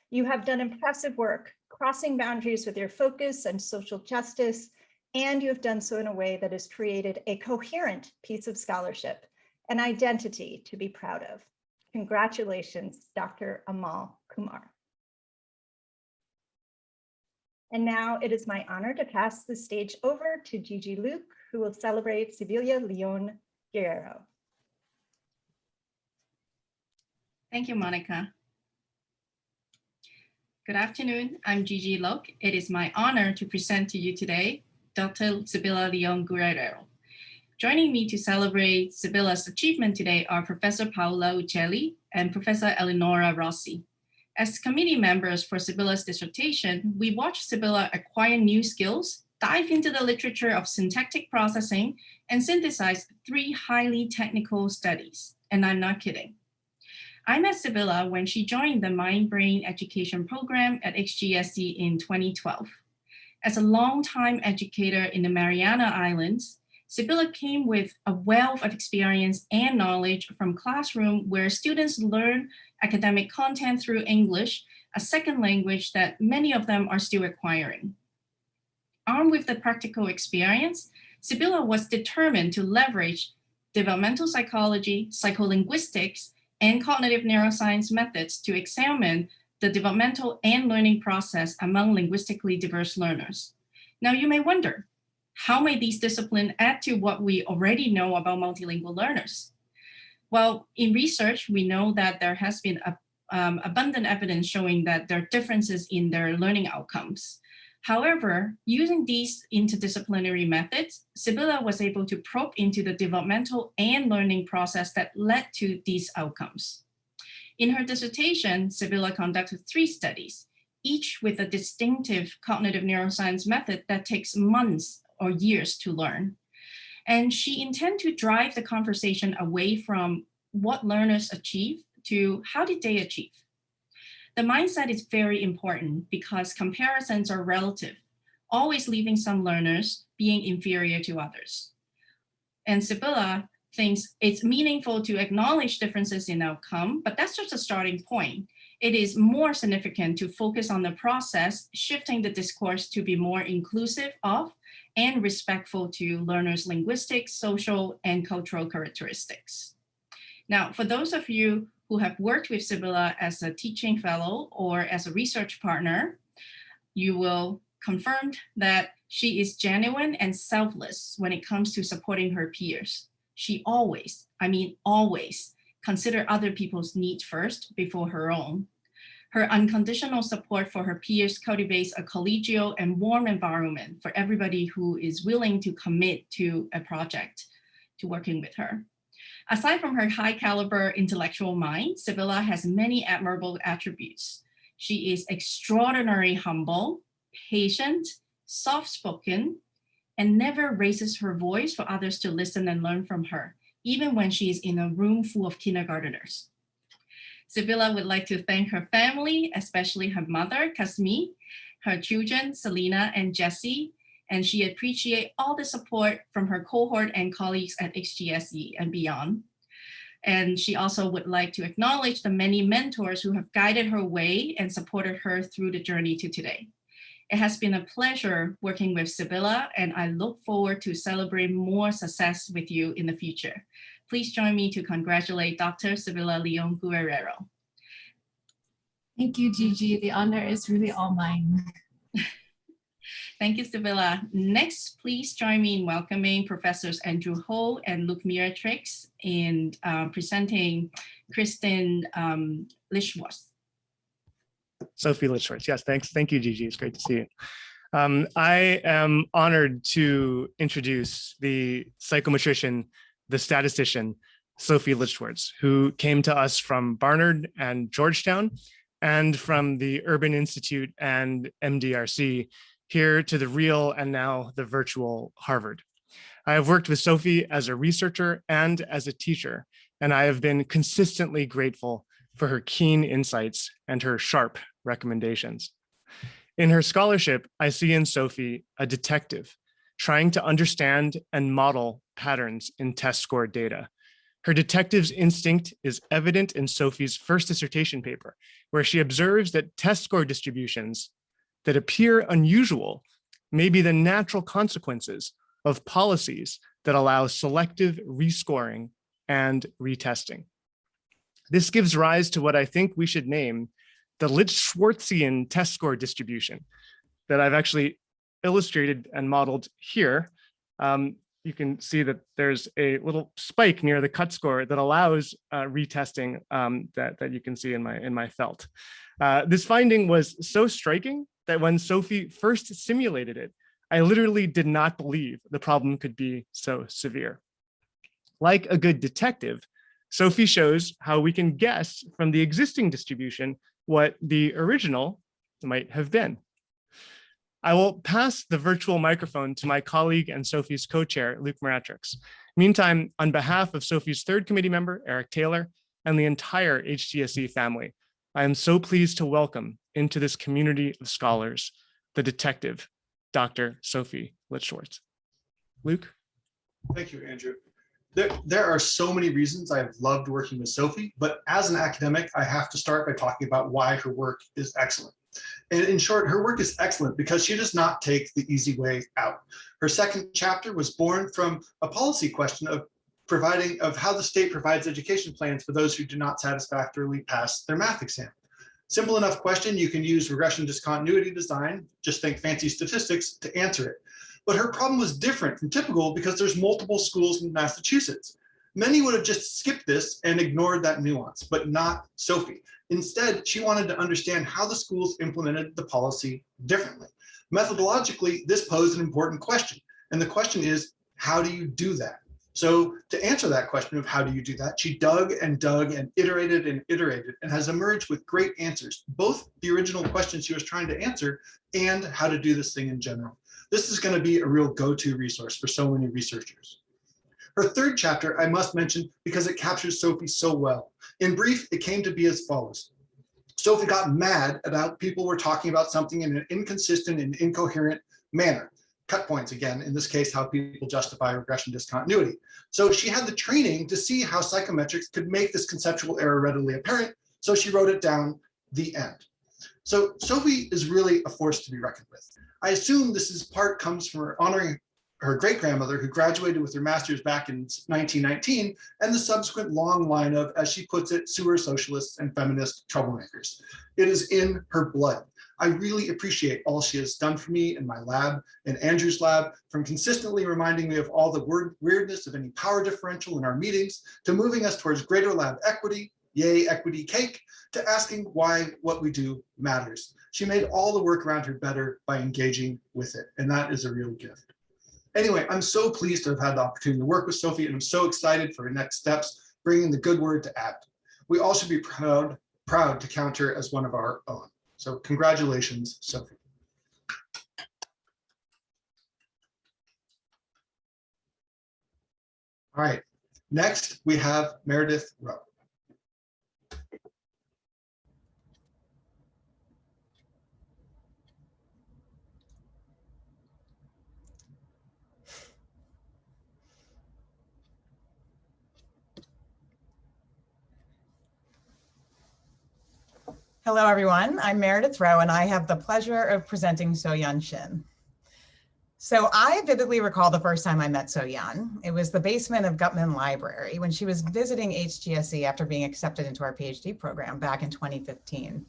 You have done impressive work, crossing boundaries with your focus on social justice, and you have done so in a way that has created a coherent piece of scholarship, an identity to be proud of. Congratulations, Dr. Amal Kumar. And now it is my honor to pass the stage over to Gigi Luke, who will celebrate Sevilla Leon Guerrero. Thank you, Monica. Good afternoon, I'm Gigi Luke. It is my honor to present to you today, Dr. Sevilla Leon Guerrero. Joining me to celebrate Sevilla's achievement today are Professor Paola Uccelli and Professor Eleonora Rossi. As committee members for Sevilla's dissertation, we watched Sevilla acquire new skills, dive into the literature of syntactic processing, and synthesize 3 highly technical studies. And I'm not kidding. I met Sevilla when she joined the Mind-Brain Education program at HGSE in 2012. As a longtime educator in the Mariana Islands, Sevilla came with a wealth of experience and knowledge from classroom where students learn academic content through English, a second language that many of them are still acquiring. Armed with the practical experience, Sevilla was determined to leverage developmental psychology, psycholinguistics, and cognitive neuroscience methods to examine the developmental and learning process among linguistically diverse learners. Now you may wonder, how may these disciplines add to what we already know about multilingual learners? Well, in research, we know that there has been abundant evidence showing that there are differences in their learning outcomes. However, using these interdisciplinary methods, Sevilla was able to probe into the developmental and learning process that led to these outcomes. In her dissertation, Sevilla conducted 3 studies, each with a distinctive cognitive neuroscience method that takes months or years to learn. And she intended to drive the conversation away from what learners achieve to how did they achieve. The mindset is very important because comparisons are relative, always leaving some learners being inferior to others. And Sevilla thinks it's meaningful to acknowledge differences in outcome, but that's just a starting point. It is more significant to focus on the process, shifting the discourse to be more inclusive of and respectful to learners' linguistic, social, and cultural characteristics. Now, for those of you who have worked with Sevilla as a teaching fellow or as a research partner, you will confirm that she is genuine and selfless when it comes to supporting her peers. She always, I mean always, consider other people's needs first before her own. Her unconditional support for her peers cultivates a collegial and warm environment for everybody who is willing to commit to a project, to working with her. Aside from her high caliber intellectual mind, Sevilla has many admirable attributes. She is extraordinarily humble, patient, soft-spoken, and never raises her voice for others to listen and learn from her, even when she is in a room full of kindergarteners. Sevilla would like to thank her family, especially her mother, Kasmi, her children, Selena and Jesse, and she appreciates all the support from her cohort and colleagues at HGSE and beyond. And she also would like to acknowledge the many mentors who have guided her way and supported her through the journey to today. It has been a pleasure working with Sevilla, and I look forward to celebrating more success with you in the future. Please join me to congratulate Dr. Sevilla Leon Guerrero. Thank you, Gigi. The honor is really all mine. Thank you, Sevilla. Next, please join me in welcoming Professors Andrew Ho and Luke Miratrix in presenting Kristen Lishworth. Sophie Litchworth. Yes, thanks. Thank you, Gigi. It's great to see you. I am honored to introduce the psychometrician, the statistician, Sophie Litchworth, who came to us from Barnard and Georgetown and from the Urban Institute and MDRC here to the real and now the virtual Harvard. I have worked with Sophie as a researcher and as a teacher, and I have been consistently grateful for her keen insights and her sharp recommendations. In her scholarship, I see in Sophie a detective trying to understand and model patterns in test score data. Her detective's instinct is evident in Sophie's first dissertation paper, where she observes that test score distributions that appear unusual may be the natural consequences of policies that allow selective rescoring and retesting. This gives rise to what I think we should name the Litchworthian test score distribution that I've actually illustrated and modeled here. You can see that there's a little spike near the cut score that allows retesting that you can see in my felt. This finding was so striking that when Sophie first simulated it, I literally did not believe the problem could be so severe. Like a good detective, Sophie shows how we can guess from the existing distribution what the original might have been. I will pass the virtual microphone to my colleague and Sophie's co-chair, Luke Miratrix. Meantime, on behalf of Sophie's third committee member, Eric Taylor, and the entire HGSE family, I am so pleased to welcome into this community of scholars, the detective, Dr. Sophie Litchworth. Luke? Thank you, Andrew. There are so many reasons I've loved working with Sophie, but as an academic, I have to start by talking about why her work is excellent. And in short, her work is excellent because she does not take the easy way out. Her second chapter was born from a policy question of how the state provides education plans for those who do not satisfactorily pass their math exam. Simple enough question, you can use regression discontinuity design, just think fancy statistics, to answer it. But her problem was different from typical because there's multiple schools in Massachusetts. Many would have just skipped this and ignored that nuance, but not Sophie. Instead, she wanted to understand how the schools implemented the policy differently. Methodologically, this posed an important question. And the question is, how do you do that? So to answer that question of how do you do that, she dug and iterated and has emerged with great answers, both the original questions she was trying to answer and how to do this thing in general. This is going to be a real go-to resource for so many researchers. Her third chapter, I must mention because it captures Sophie so well. In brief, it came to be as follows. Sophie got mad about people were talking about something in an inconsistent and incoherent manner. Cut points again, in this case, how people justify regression discontinuity. So she had the training to see how psychometrics could make this conceptual error readily apparent. So she wrote it down, the end. So Sophie is really a force to be reckoned with. I assume this is comes from her honoring her great-grandmother who graduated with her master's back in 1919 and the subsequent long line of, as she puts it, sewer socialists and feminist troublemakers. It is in her blood. I really appreciate all she has done for me in my lab and Andrew's lab, from consistently reminding me of all the weirdness of any power differential in our meetings, to moving us towards greater lab equity, yay equity cake, to asking why what we do matters. She made all the work around her better by engaging with it, and that is a real gift. Anyway, I'm so pleased to have had the opportunity to work with Sophie, and I'm so excited for her next steps, bringing the good word to act. We all should be proud to count her as one of our own. So congratulations, Sophie. All right, next we have Meredith Rowe. Hello, everyone. I'm Meredith Rowe, and I have the pleasure of presenting So-Yeon Shin. So I vividly recall the first time I met So-Yeon. It was the basement of Gutman Library when she was visiting HGSE after being accepted into our PhD program back in 2015.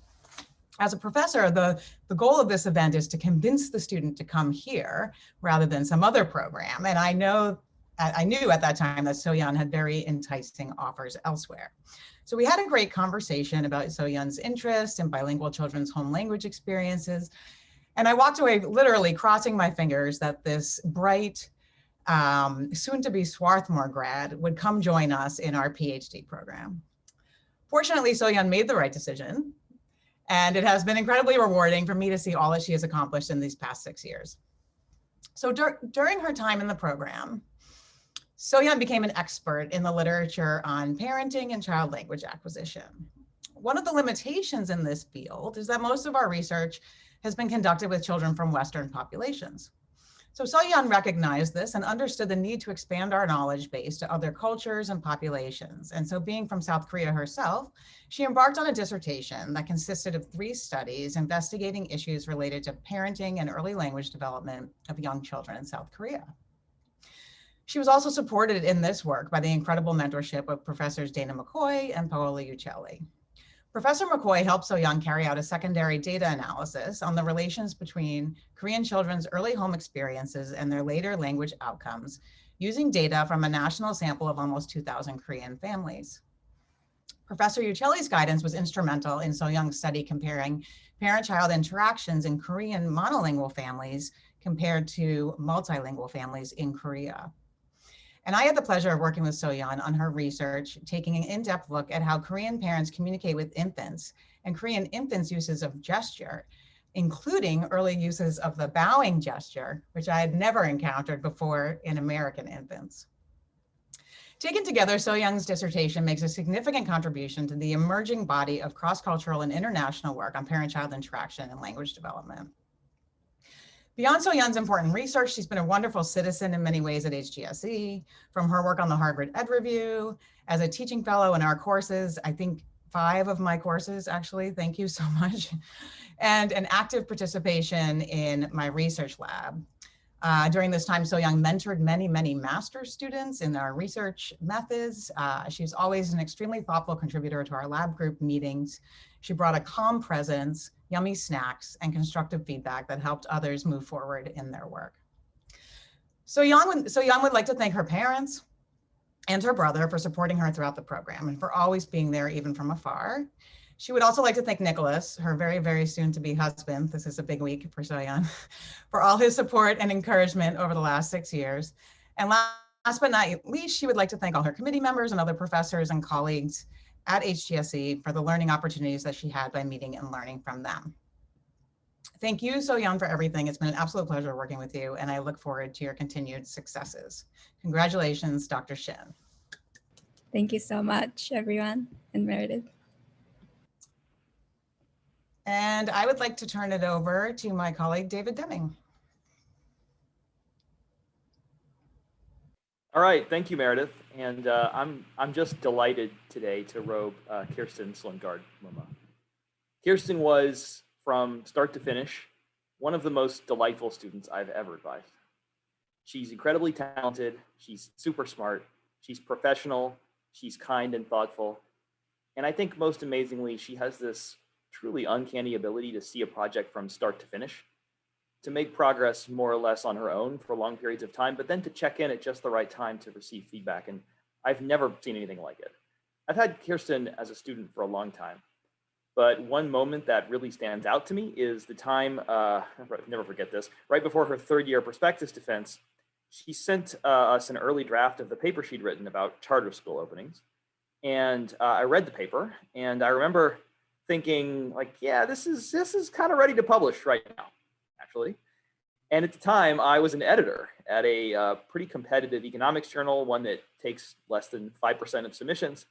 As a professor, the goal of this event is to convince the student to come here rather than some other program. And I knew at that time that So-Yeon had very enticing offers elsewhere. So we had a great conversation about So-Yeon's interest in bilingual children's home language experiences. And I walked away literally crossing my fingers that this bright, soon-to-be Swarthmore grad would come join us in our PhD program. Fortunately, So-Yeon made the right decision, and it has been incredibly rewarding for me to see all that she has accomplished in these past 6 years. So during her time in the program, So-Yeon became an expert in the literature on parenting and child language acquisition. One of the limitations in this field is that most of our research has been conducted with children from Western populations. So So-Yeon recognized this and understood the need to expand our knowledge base to other cultures and populations. And so, being from South Korea herself, she embarked on a dissertation that consisted of 3 studies investigating issues related to parenting and early language development of young children in South Korea. She was also supported in this work by the incredible mentorship of Professors Dana McCoy and Paola Uccelli. Professor McCoy helped So-Yeon carry out a secondary data analysis on the relations between Korean children's early home experiences and their later language outcomes, using data from a national sample of almost 2,000 Korean families. Professor Uccelli's guidance was instrumental in So-Yeon's study comparing parent-child interactions in Korean monolingual families compared to multilingual families in Korea. And I had the pleasure of working with So-Yeon on her research, taking an in-depth look at how Korean parents communicate with infants and Korean infants' uses of gesture, including early uses of the bowing gesture, which I had never encountered before in American infants. Taken together, So-Yeon's dissertation makes a significant contribution to the emerging body of cross-cultural and international work on parent-child interaction and language development. Beyond So-Yeon's important research, she's been a wonderful citizen in many ways at HGSE, from her work on the Harvard Ed Review, as a teaching fellow in our courses. I think 5 of my courses, actually. Thank you so much. And an active participation in my research lab. During this time, So-Young mentored many, many master's students in our research methods. She's always an extremely thoughtful contributor to our lab group meetings. She brought a calm presence, yummy snacks, and constructive feedback that helped others move forward in their work. So-Young would like to thank her parents and her brother for supporting her throughout the program and for always being there even from afar. She would also like to thank Nicholas, her very, very soon to be husband. This is a big week for So-Young, for all his support and encouragement over the last 6 years. And last but not least, she would like to thank all her committee members and other professors and colleagues at HGSE for the learning opportunities that she had by meeting and learning from them. Thank you, So-Young, for everything. It's been an absolute pleasure working with you, and I look forward to your continued successes. Congratulations, Dr. Shin. Thank you so much, everyone, and Meredith. And I would like to turn it over to my colleague, David Deming. All right, thank you, Meredith. And I'm just delighted today to robe Kirsten Slungard-Mumma. Kirsten was, from start to finish, one of the most delightful students I've ever advised. She's incredibly talented, she's super smart, she's professional, she's kind and thoughtful. And I think most amazingly, she has this truly uncanny ability to see a project from start to finish, to make progress more or less on her own for long periods of time, but then to check in at just the right time to receive feedback. And I've never seen anything like it. I've had Kirsten as a student for a long time, but one moment that really stands out to me is the time, never forget this, right before her 3rd year prospectus defense, she sent us an early draft of the paper she'd written about charter school openings. And I read the paper, and I remember thinking, like, yeah, this is kind of ready to publish right now, actually. And at the time, I was an editor at a pretty competitive economics journal, one that takes less than 5% of submissions.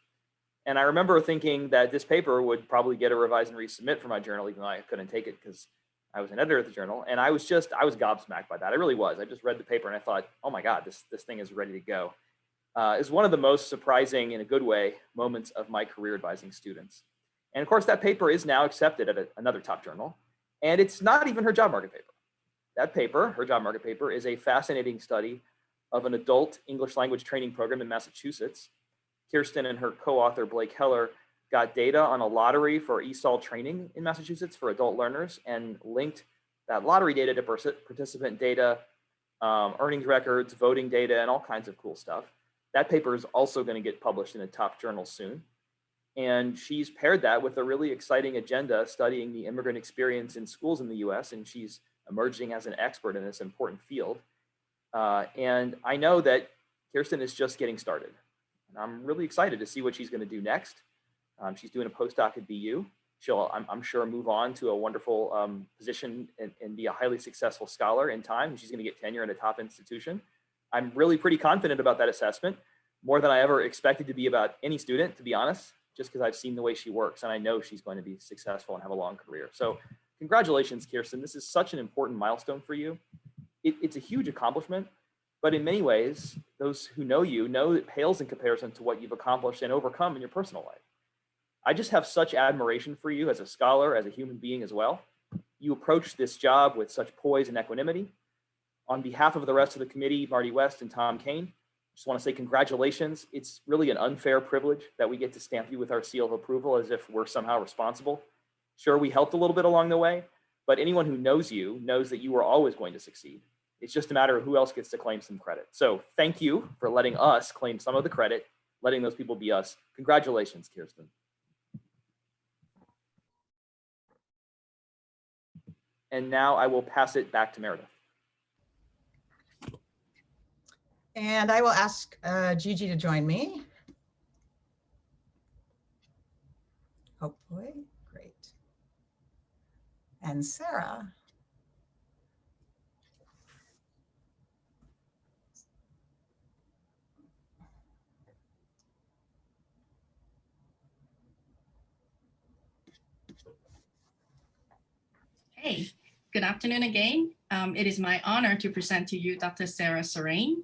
And I remember thinking that this paper would probably get a revise and resubmit for my journal, even though I couldn't take it because I was an editor at the journal. And I was gobsmacked by that. I really was. I just read the paper and I thought, oh my God, this thing is ready to go. It's one of the most surprising, in a good way, moments of my career advising students. And of course, that paper is now accepted at another top journal. And it's not even her job market paper. That paper, her job market paper, is a fascinating study of an adult English language training program in Massachusetts. Kirsten and her co-author, Blake Heller, got data on a lottery for ESOL training in Massachusetts for adult learners and linked that lottery data to participant data, earnings records, voting data, and all kinds of cool stuff. That paper is also going to get published in a top journal soon. And she's paired that with a really exciting agenda studying the immigrant experience in schools in the US, and she's emerging as an expert in this important field. And I know that Kirsten is just getting started. And I'm really excited to see what she's going to do next. She's doing a postdoc at BU. She'll, I'm sure, move on to a wonderful position and be a highly successful scholar in time. She's going to get tenure in a top institution. I'm really pretty confident about that assessment, more than I ever expected to be about any student, to be honest, just because I've seen the way she works and I know she's going to be successful and have a long career. So congratulations, Kirsten. This is such an important milestone for you. It's a huge accomplishment, but in many ways, those who know you know it pales in comparison to what you've accomplished and overcome in your personal life. I just have such admiration for you as a scholar, as a human being as well. You approach this job with such poise and equanimity. On behalf of the rest of the committee, Marty West and Tom Kane, just want to say congratulations. It's really an unfair privilege that we get to stamp you with our seal of approval as if we're somehow responsible. Sure, we helped a little bit along the way, but anyone who knows you knows that you are always going to succeed. It's just a matter of who else gets to claim some credit. So thank you for letting us claim some of the credit, letting those people be us. Congratulations, Kirsten. And now I will pass it back to Meredith. And I will ask Gigi to join me. Hopefully, great. And Sarah. Hey, good afternoon again. It is my honor to present to you Dr. Sarah Sorain,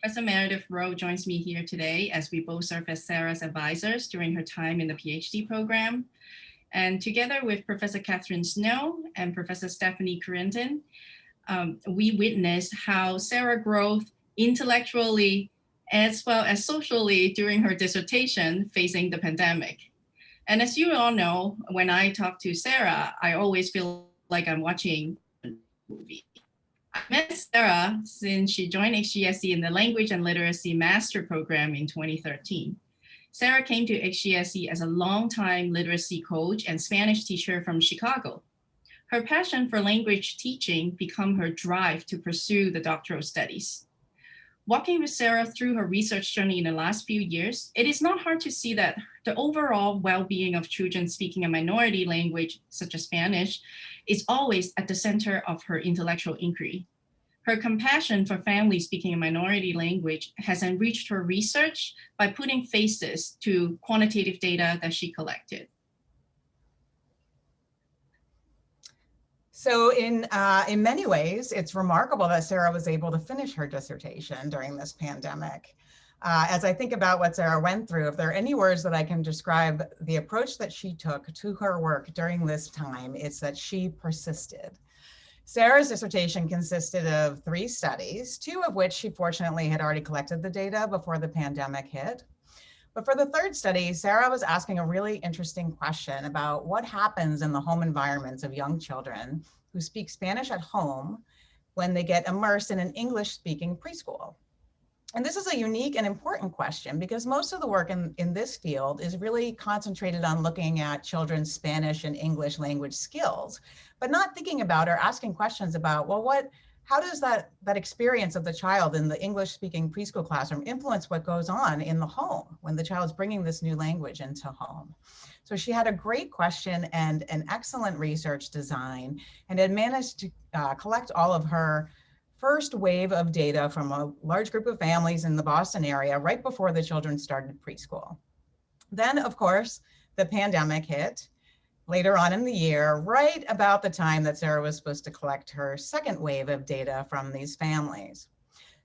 Professor Meredith Rowe joins me here today as we both serve as Sarah's advisors during her time in the PhD program. And together with Professor Catherine Snow and Professor Stephanie Corrington, we witnessed how Sarah grew intellectually as well as socially during her dissertation facing the pandemic. And as you all know, when I talk to Sarah, I always feel like I'm watching a movie. I met Sarah since she joined HGSE in the Language and Literacy Master Program in 2013. Sarah came to HGSE as a longtime literacy coach and Spanish teacher from Chicago. Her passion for language teaching became her drive to pursue the doctoral studies. Walking with Sarah through her research journey in the last few years, it is not hard to see that the overall well-being of children speaking a minority language, such as Spanish, is always at the center of her intellectual inquiry. Her compassion for families speaking a minority language has enriched her research by putting faces to quantitative data that she collected. So in many ways, it's remarkable that Sarah was able to finish her dissertation during this pandemic. As I think about what Sarah went through, if there are any words that I can describe the approach that she took to her work during this time, it's that she persisted. Sarah's dissertation consisted of 3 studies, 2 of which she fortunately had already collected the data before the pandemic hit. But for the 3rd study, Sarah was asking a really interesting question about what happens in the home environments of young children who speak Spanish at home when they get immersed in an English-speaking preschool. And this is a unique and important question because most of the work in this field is really concentrated on looking at children's Spanish and English language skills, but not thinking about or asking questions about, well, how does that experience of the child in the English-speaking preschool classroom influence what goes on in the home when the child is bringing this new language into home? So she had a great question and an excellent research design and had managed to collect all of her first wave of data from a large group of families in the Boston area right before the children started preschool. Then, of course, the pandemic hit later on in the year, right about the time that Sarah was supposed to collect her second wave of data from these families.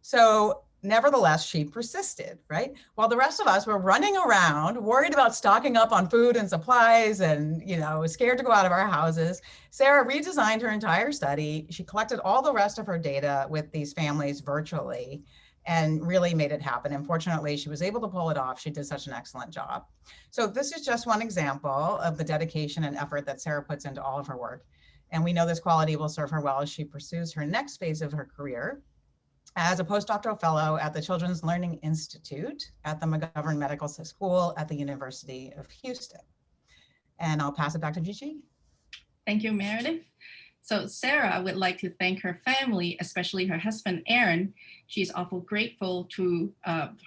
So nevertheless, she persisted, right? While the rest of us were running around, worried about stocking up on food and supplies and, scared to go out of our houses, Sarah redesigned her entire study. She collected all the rest of her data with these families virtually and really made it happen. And fortunately, she was able to pull it off. She did such an excellent job. So this is just one example of the dedication and effort that Sarah puts into all of her work. And we know this quality will serve her well as she pursues her next phase of her career as a postdoctoral fellow at the Children's Learning Institute at the McGovern Medical School at the University of Houston. And I'll pass it back to Gigi. Thank you, Meredith. So Sarah would like to thank her family, especially her husband, Aaron. She's awful grateful to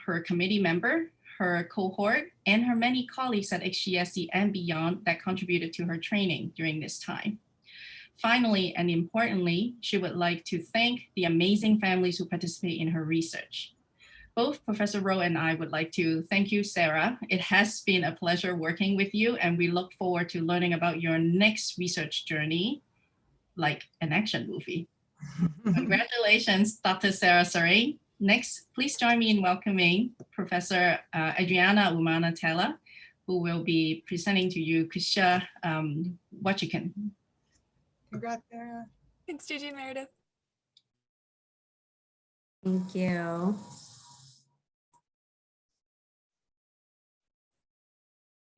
her committee member, her cohort, and her many colleagues at HGSE and beyond that contributed to her training during this time. Finally, and importantly, she would like to thank the amazing families who participate in her research. Both Professor Rowe and I would like to thank you, Sarah. It has been a pleasure working with you, and we look forward to learning about your next research journey, like an action movie. Congratulations, Dr. Sarah Saray. Next, please join me in welcoming Professor Adriana Umana-Tella, who will be presenting to you Christia Wachikan. Congrats, Sarah. Thanks, Gigi and Meredith. Thank you.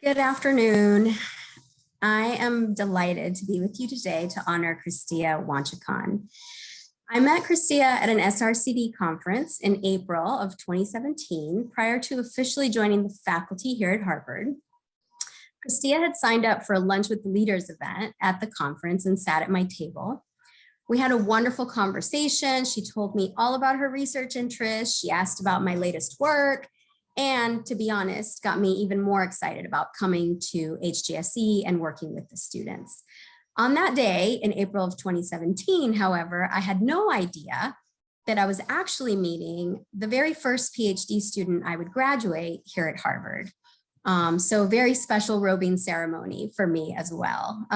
Good afternoon. I am delighted to be with you today to honor Christia Wachikan. I met Christia at an SRCD conference in April of 2017 prior to officially joining the faculty here at Harvard. Christia had signed up for a Lunch with the Leaders event at the conference and sat at my table. We had a wonderful conversation. She told me all about her research interests. She asked about my latest work, and to be honest, got me even more excited about coming to HGSE and working with the students. On that day in April of 2017, however, I had no idea that I was actually meeting the very first PhD student I would graduate here at Harvard. So very special robing ceremony for me as well.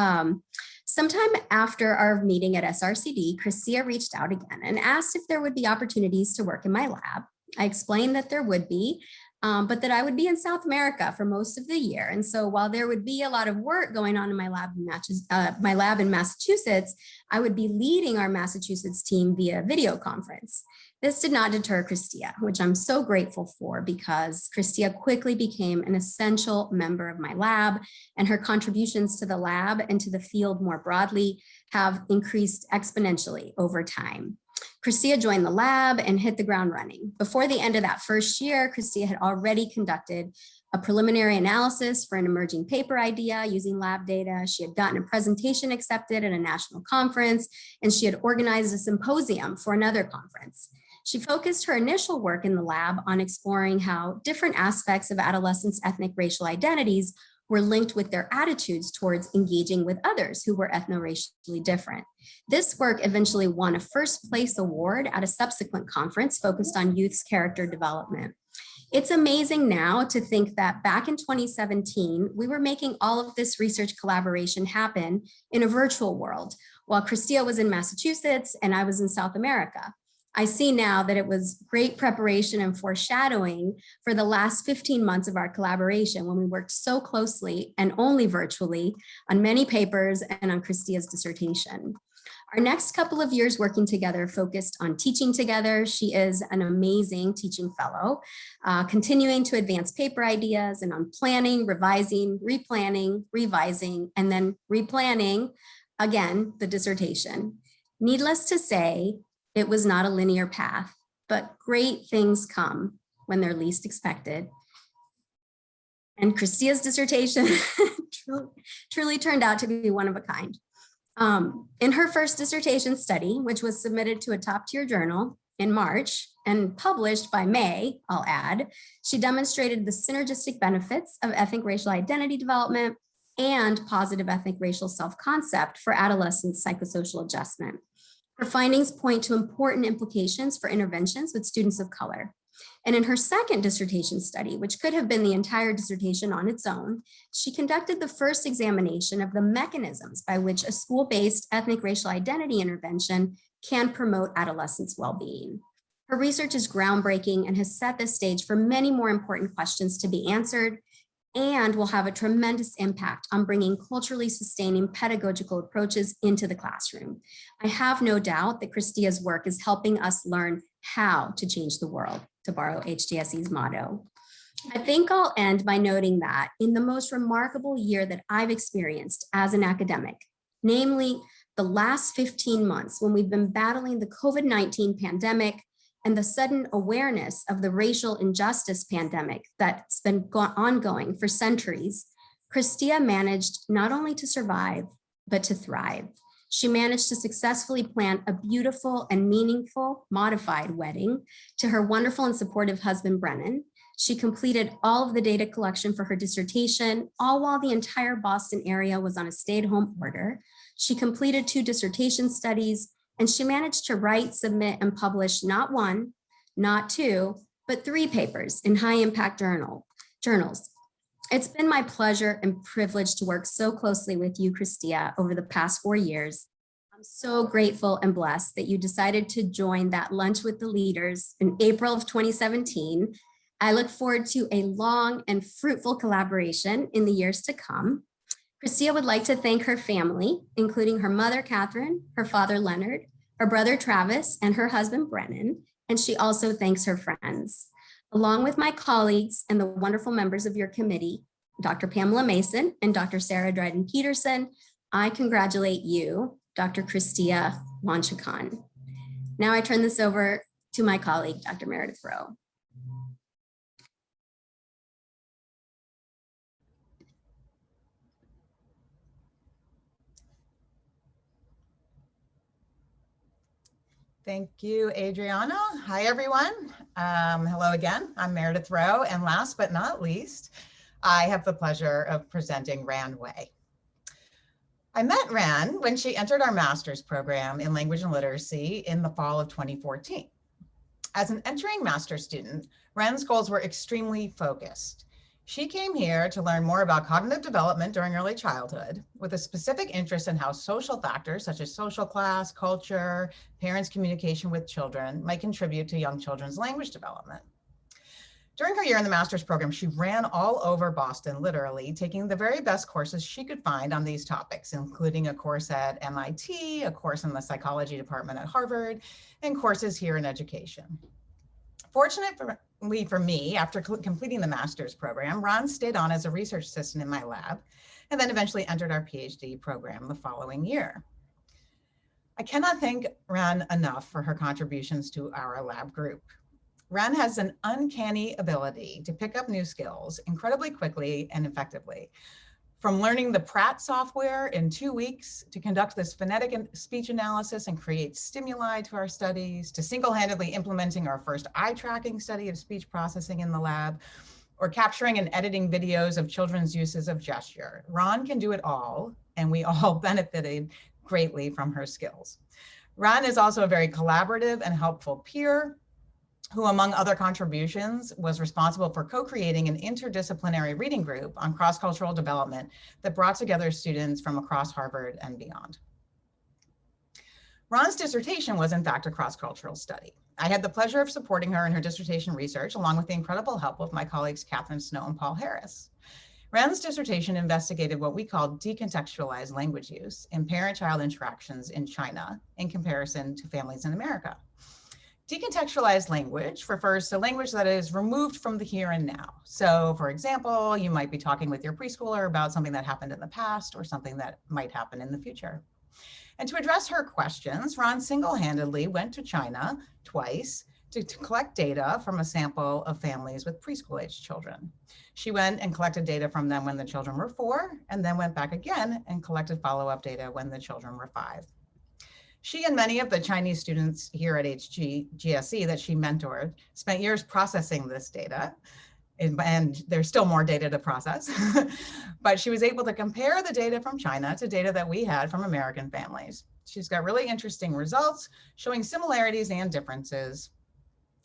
Sometime after our meeting at SRCD, Christia reached out again and asked if there would be opportunities to work in my lab. I explained that there would be, but that I would be in South America for most of the year. And so while there would be a lot of work going on in my lab in Massachusetts, I would be leading our Massachusetts team via video conference. This did not deter Christia, which I'm so grateful for, because Christia quickly became an essential member of my lab, and her contributions to the lab and to the field more broadly have increased exponentially over time. Christia joined the lab and hit the ground running. Before the end of that first year, Christia had already conducted a preliminary analysis for an emerging paper idea using lab data. She had gotten a presentation accepted at a national conference, and she had organized a symposium for another conference. She focused her initial work in the lab on exploring how different aspects of adolescents' ethnic racial identities were linked with their attitudes towards engaging with others who were ethno-racially different. This work eventually won a first place award at a subsequent conference focused on youth's character development. It's amazing now to think that back in 2017, we were making all of this research collaboration happen in a virtual world, while Christia was in Massachusetts and I was in South America. I see now that it was great preparation and foreshadowing for the last 15 months of our collaboration, when we worked so closely and only virtually on many papers and on Christia's dissertation. Our next couple of years working together focused on teaching together. She is an amazing teaching fellow, continuing to advance paper ideas, and on planning, revising, replanning, revising, and then replanning again the dissertation. Needless to say, it was not a linear path, but great things come when they're least expected. And Christia's dissertation truly turned out to be one of a kind. In her first dissertation study, which was submitted to a top-tier journal in March and published by May, I'll add, she demonstrated the synergistic benefits of ethnic racial identity development and positive ethnic racial self-concept for adolescent psychosocial adjustment. Her findings point to important implications for interventions with students of color. And in her second dissertation study, which could have been the entire dissertation on its own, she conducted the first examination of the mechanisms by which a school-based ethnic racial identity intervention can promote adolescents' well-being. Her research is groundbreaking and has set the stage for many more important questions to be answered, and will have a tremendous impact on bringing culturally sustaining pedagogical approaches into the classroom. I have no doubt that Christia's work is helping us learn how to change the world, to borrow HGSE's motto. I think I'll end by noting that in the most remarkable year that I've experienced as an academic, namely the last 15 months when we've been battling the COVID-19 pandemic and the sudden awareness of the racial injustice pandemic that's been ongoing for centuries, Christia managed not only to survive, but to thrive. She managed to successfully plan a beautiful and meaningful modified wedding to her wonderful and supportive husband, Brennan. She completed all of the data collection for her dissertation, all while the entire Boston area was on a stay-at-home order. She completed 2 dissertation studies, and she managed to write, submit, and publish not 1, not 2, but 3 papers in high-impact journals. It's been my pleasure and privilege to work so closely with you, Christia, over the past 4 years. I'm so grateful and blessed that you decided to join that lunch with the leaders in April of 2017. I look forward to a long and fruitful collaboration in the years to come. Christia would like to thank her family, including her mother, Catherine, her father, Leonard, her brother, Travis, and her husband, Brennan, and she also thanks her friends. Along with my colleagues and the wonderful members of your committee, Dr. Pamela Mason and Dr. Sarah Dryden-Peterson, I congratulate you, Dr. Christia Wanchakhan. Now I turn this over to my colleague, Dr. Meredith Rowe. Thank you, Adriana. Hi, everyone. Hello again. I'm Meredith Rowe, and last but not least, I have the pleasure of presenting Ran Wei. I met Ran when she entered our master's program in language and literacy in the fall of 2014. As an entering master's student, Ran's goals were extremely focused. She came here to learn more about cognitive development during early childhood, with a specific interest in how social factors such as social class, culture, parents' communication with children might contribute to young children's language development. During her year in the master's program, she ran all over Boston, literally, taking the very best courses she could find on these topics, including a course at MIT, a course in the psychology department at Harvard, and courses here in education. Fortunately for me, after completing the master's program, Ron stayed on as a research assistant in my lab, and then eventually entered our PhD program the following year. I cannot thank Ron enough for her contributions to our lab group. Ron has an uncanny ability to pick up new skills incredibly quickly and effectively. From learning the Pratt software in 2 weeks to conduct this phonetic and speech analysis and create stimuli to our studies, to single-handedly implementing our first eye tracking study of speech processing in the lab, or capturing and editing videos of children's uses of gesture. Ron can do it all, and we all benefited greatly from her skills. Ron is also a very collaborative and helpful peer, who, among other contributions, was responsible for co-creating an interdisciplinary reading group on cross-cultural development that brought together students from across Harvard and beyond. Ron's dissertation was, in fact, a cross-cultural study. I had the pleasure of supporting her in her dissertation research, along with the incredible help of my colleagues Catherine Snow and Paul Harris. Ron's dissertation investigated what we call decontextualized language use in parent-child interactions in China in comparison to families in America. Decontextualized language refers to language that is removed from the here and now. So, for example, you might be talking with your preschooler about something that happened in the past or something that might happen in the future. And to address her questions, Ron single-handedly went to China twice to collect data from a sample of families with preschool-age children. She went and collected data from them when the children were 4, and then went back again and collected follow-up data when the children were 5. She and many of the Chinese students here at HGSE that she mentored spent years processing this data, and there's still more data to process, but she was able to compare the data from China to data that we had from American families. She's got really interesting results showing similarities and differences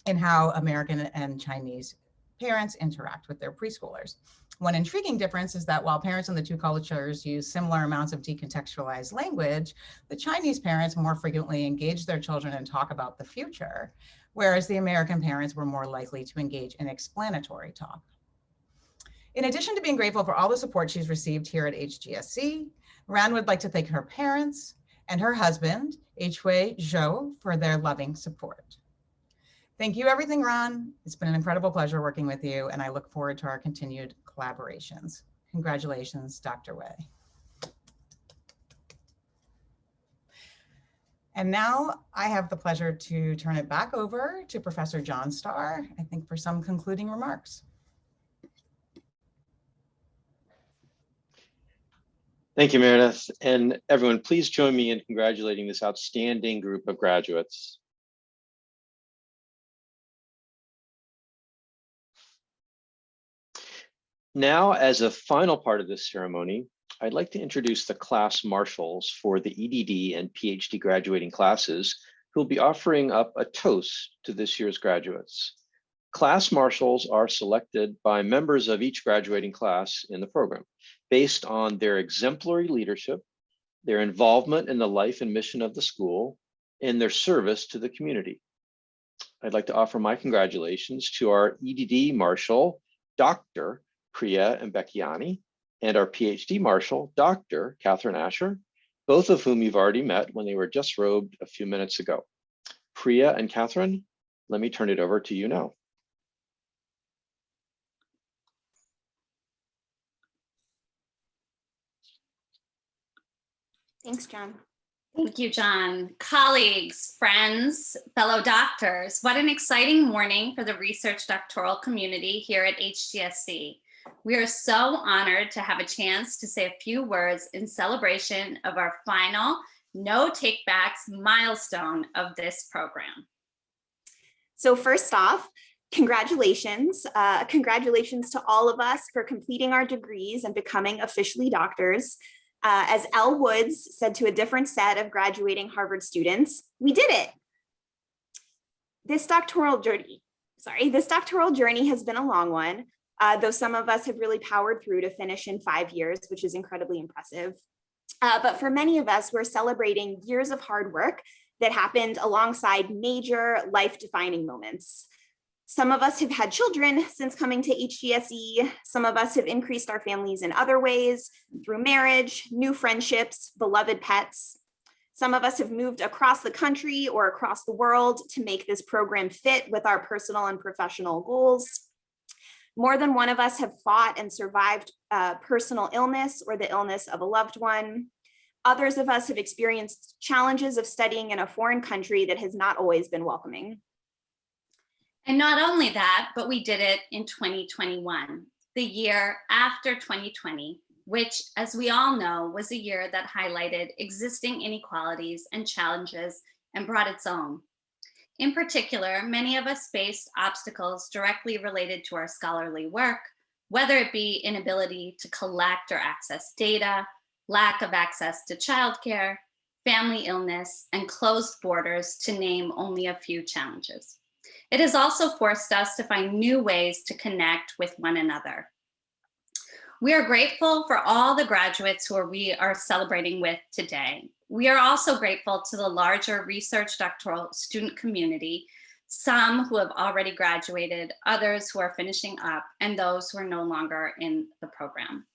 in how American and Chinese parents interact with their preschoolers. One intriguing difference is that while parents in the two cultures use similar amounts of decontextualized language, the Chinese parents more frequently engage their children and talk about the future, whereas the American parents were more likely to engage in explanatory talk. In addition to being grateful for all the support she's received here at HGSE, Ran would like to thank her parents and her husband, Hui Zhou, for their loving support. Thank you, everything, Ron. It's been an incredible pleasure working with you, and I look forward to our continued collaborations. Congratulations, Dr. Wei. And now I have the pleasure to turn it back over to Professor John Starr, I think, for some concluding remarks. Thank you, Meredith. And everyone, please join me in congratulating this outstanding group of graduates. Now, as a final part of this ceremony, I'd like to introduce the class marshals for the EDD and PhD graduating classes who will be offering up a toast to this year's graduates. Class marshals are selected by members of each graduating class in the program based on their exemplary leadership, their involvement in the life and mission of the school, and their service to the community. I'd like to offer my congratulations to our EDD marshal, Dr. Priya and Becchiani, and our PhD marshal, Dr. Catherine Asher, both of whom you've already met when they were just robed a few minutes ago. Priya and Catherine, let me turn it over to you now. Thanks, John. Thank you, John. Colleagues, friends, fellow doctors, what an exciting morning for the research doctoral community here at HGSE. We are so honored to have a chance to say a few words in celebration of our final no takebacks milestone of this program. So first off, congratulations. Congratulations to all of us for completing our degrees and becoming officially doctors. As Elle Woods said to a different set of graduating Harvard students, we did it. This doctoral journey has been a long one, though some of us have really powered through to finish in 5 years, which is incredibly impressive. But for many of us, we're celebrating years of hard work that happened alongside major life-defining moments. Some of us have had children since coming to HGSE. Some of us have increased our families in other ways through marriage, new friendships, beloved pets. Some of us have moved across the country or across the world to make this program fit with our personal and professional goals. More than one of us have fought and survived personal illness or the illness of a loved one. Others of us have experienced challenges of studying in a foreign country that has not always been welcoming. And not only that, but we did it in 2021, the year after 2020, which, as we all know, was a year that highlighted existing inequalities and challenges and brought its own. In particular, many of us faced obstacles directly related to our scholarly work, whether it be inability to collect or access data, lack of access to childcare, family illness, and closed borders, to name only a few challenges. It has also forced us to find new ways to connect with one another. We are grateful for all the graduates who we are celebrating with today. We are also grateful to the larger research doctoral student community, some who have already graduated, others who are finishing up, and those who are no longer in the program.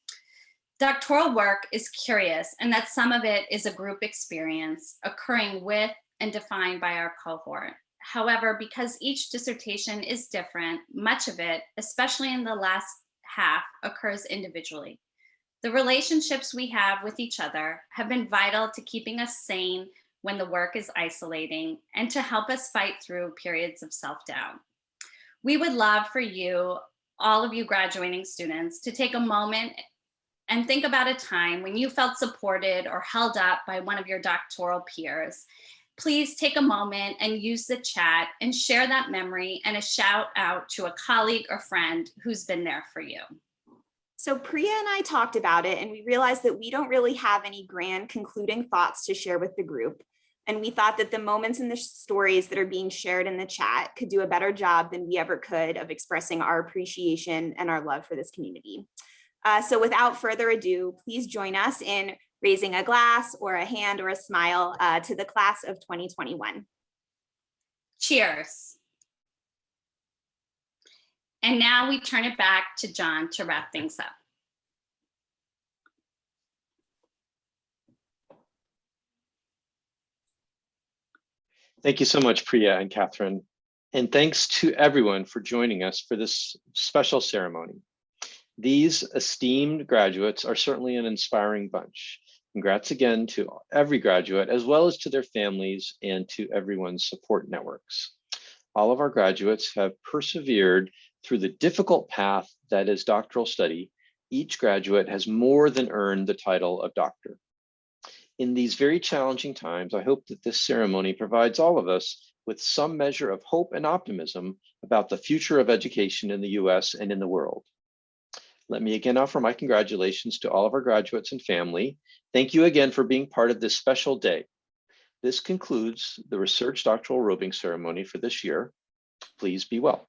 Doctoral work is curious, and that some of it is a group experience occurring with and defined by our cohort. However, because each dissertation is different, much of it, especially in the last half, occurs individually. The relationships we have with each other have been vital to keeping us sane when the work is isolating and to help us fight through periods of self-doubt. We would love for you, all of you graduating students, to take a moment and think about a time when you felt supported or held up by one of your doctoral peers. Please take a moment and use the chat and share that memory and a shout out to a colleague or friend who's been there for you. So Priya and I talked about it, and we realized that we don't really have any grand concluding thoughts to share with the group. And we thought that the moments and the stories that are being shared in the chat could do a better job than we ever could of expressing our appreciation and our love for this community. So without further ado, please join us in raising a glass or a hand or a smile to the class of 2021. Cheers. And now we turn it back to John to wrap things up. Thank you so much, Priya and Catherine. And thanks to everyone for joining us for this special ceremony. These esteemed graduates are certainly an inspiring bunch. Congrats again to every graduate, as well as to their families and to everyone's support networks. All of our graduates have persevered through the difficult path that is doctoral study. Each graduate has more than earned the title of doctor. In these very challenging times, I hope that this ceremony provides all of us with some measure of hope and optimism about the future of education in the US and in the world. Let me again offer my congratulations to all of our graduates and family. Thank you again for being part of this special day. This concludes the Research Doctoral Robing Ceremony for this year. Please be well.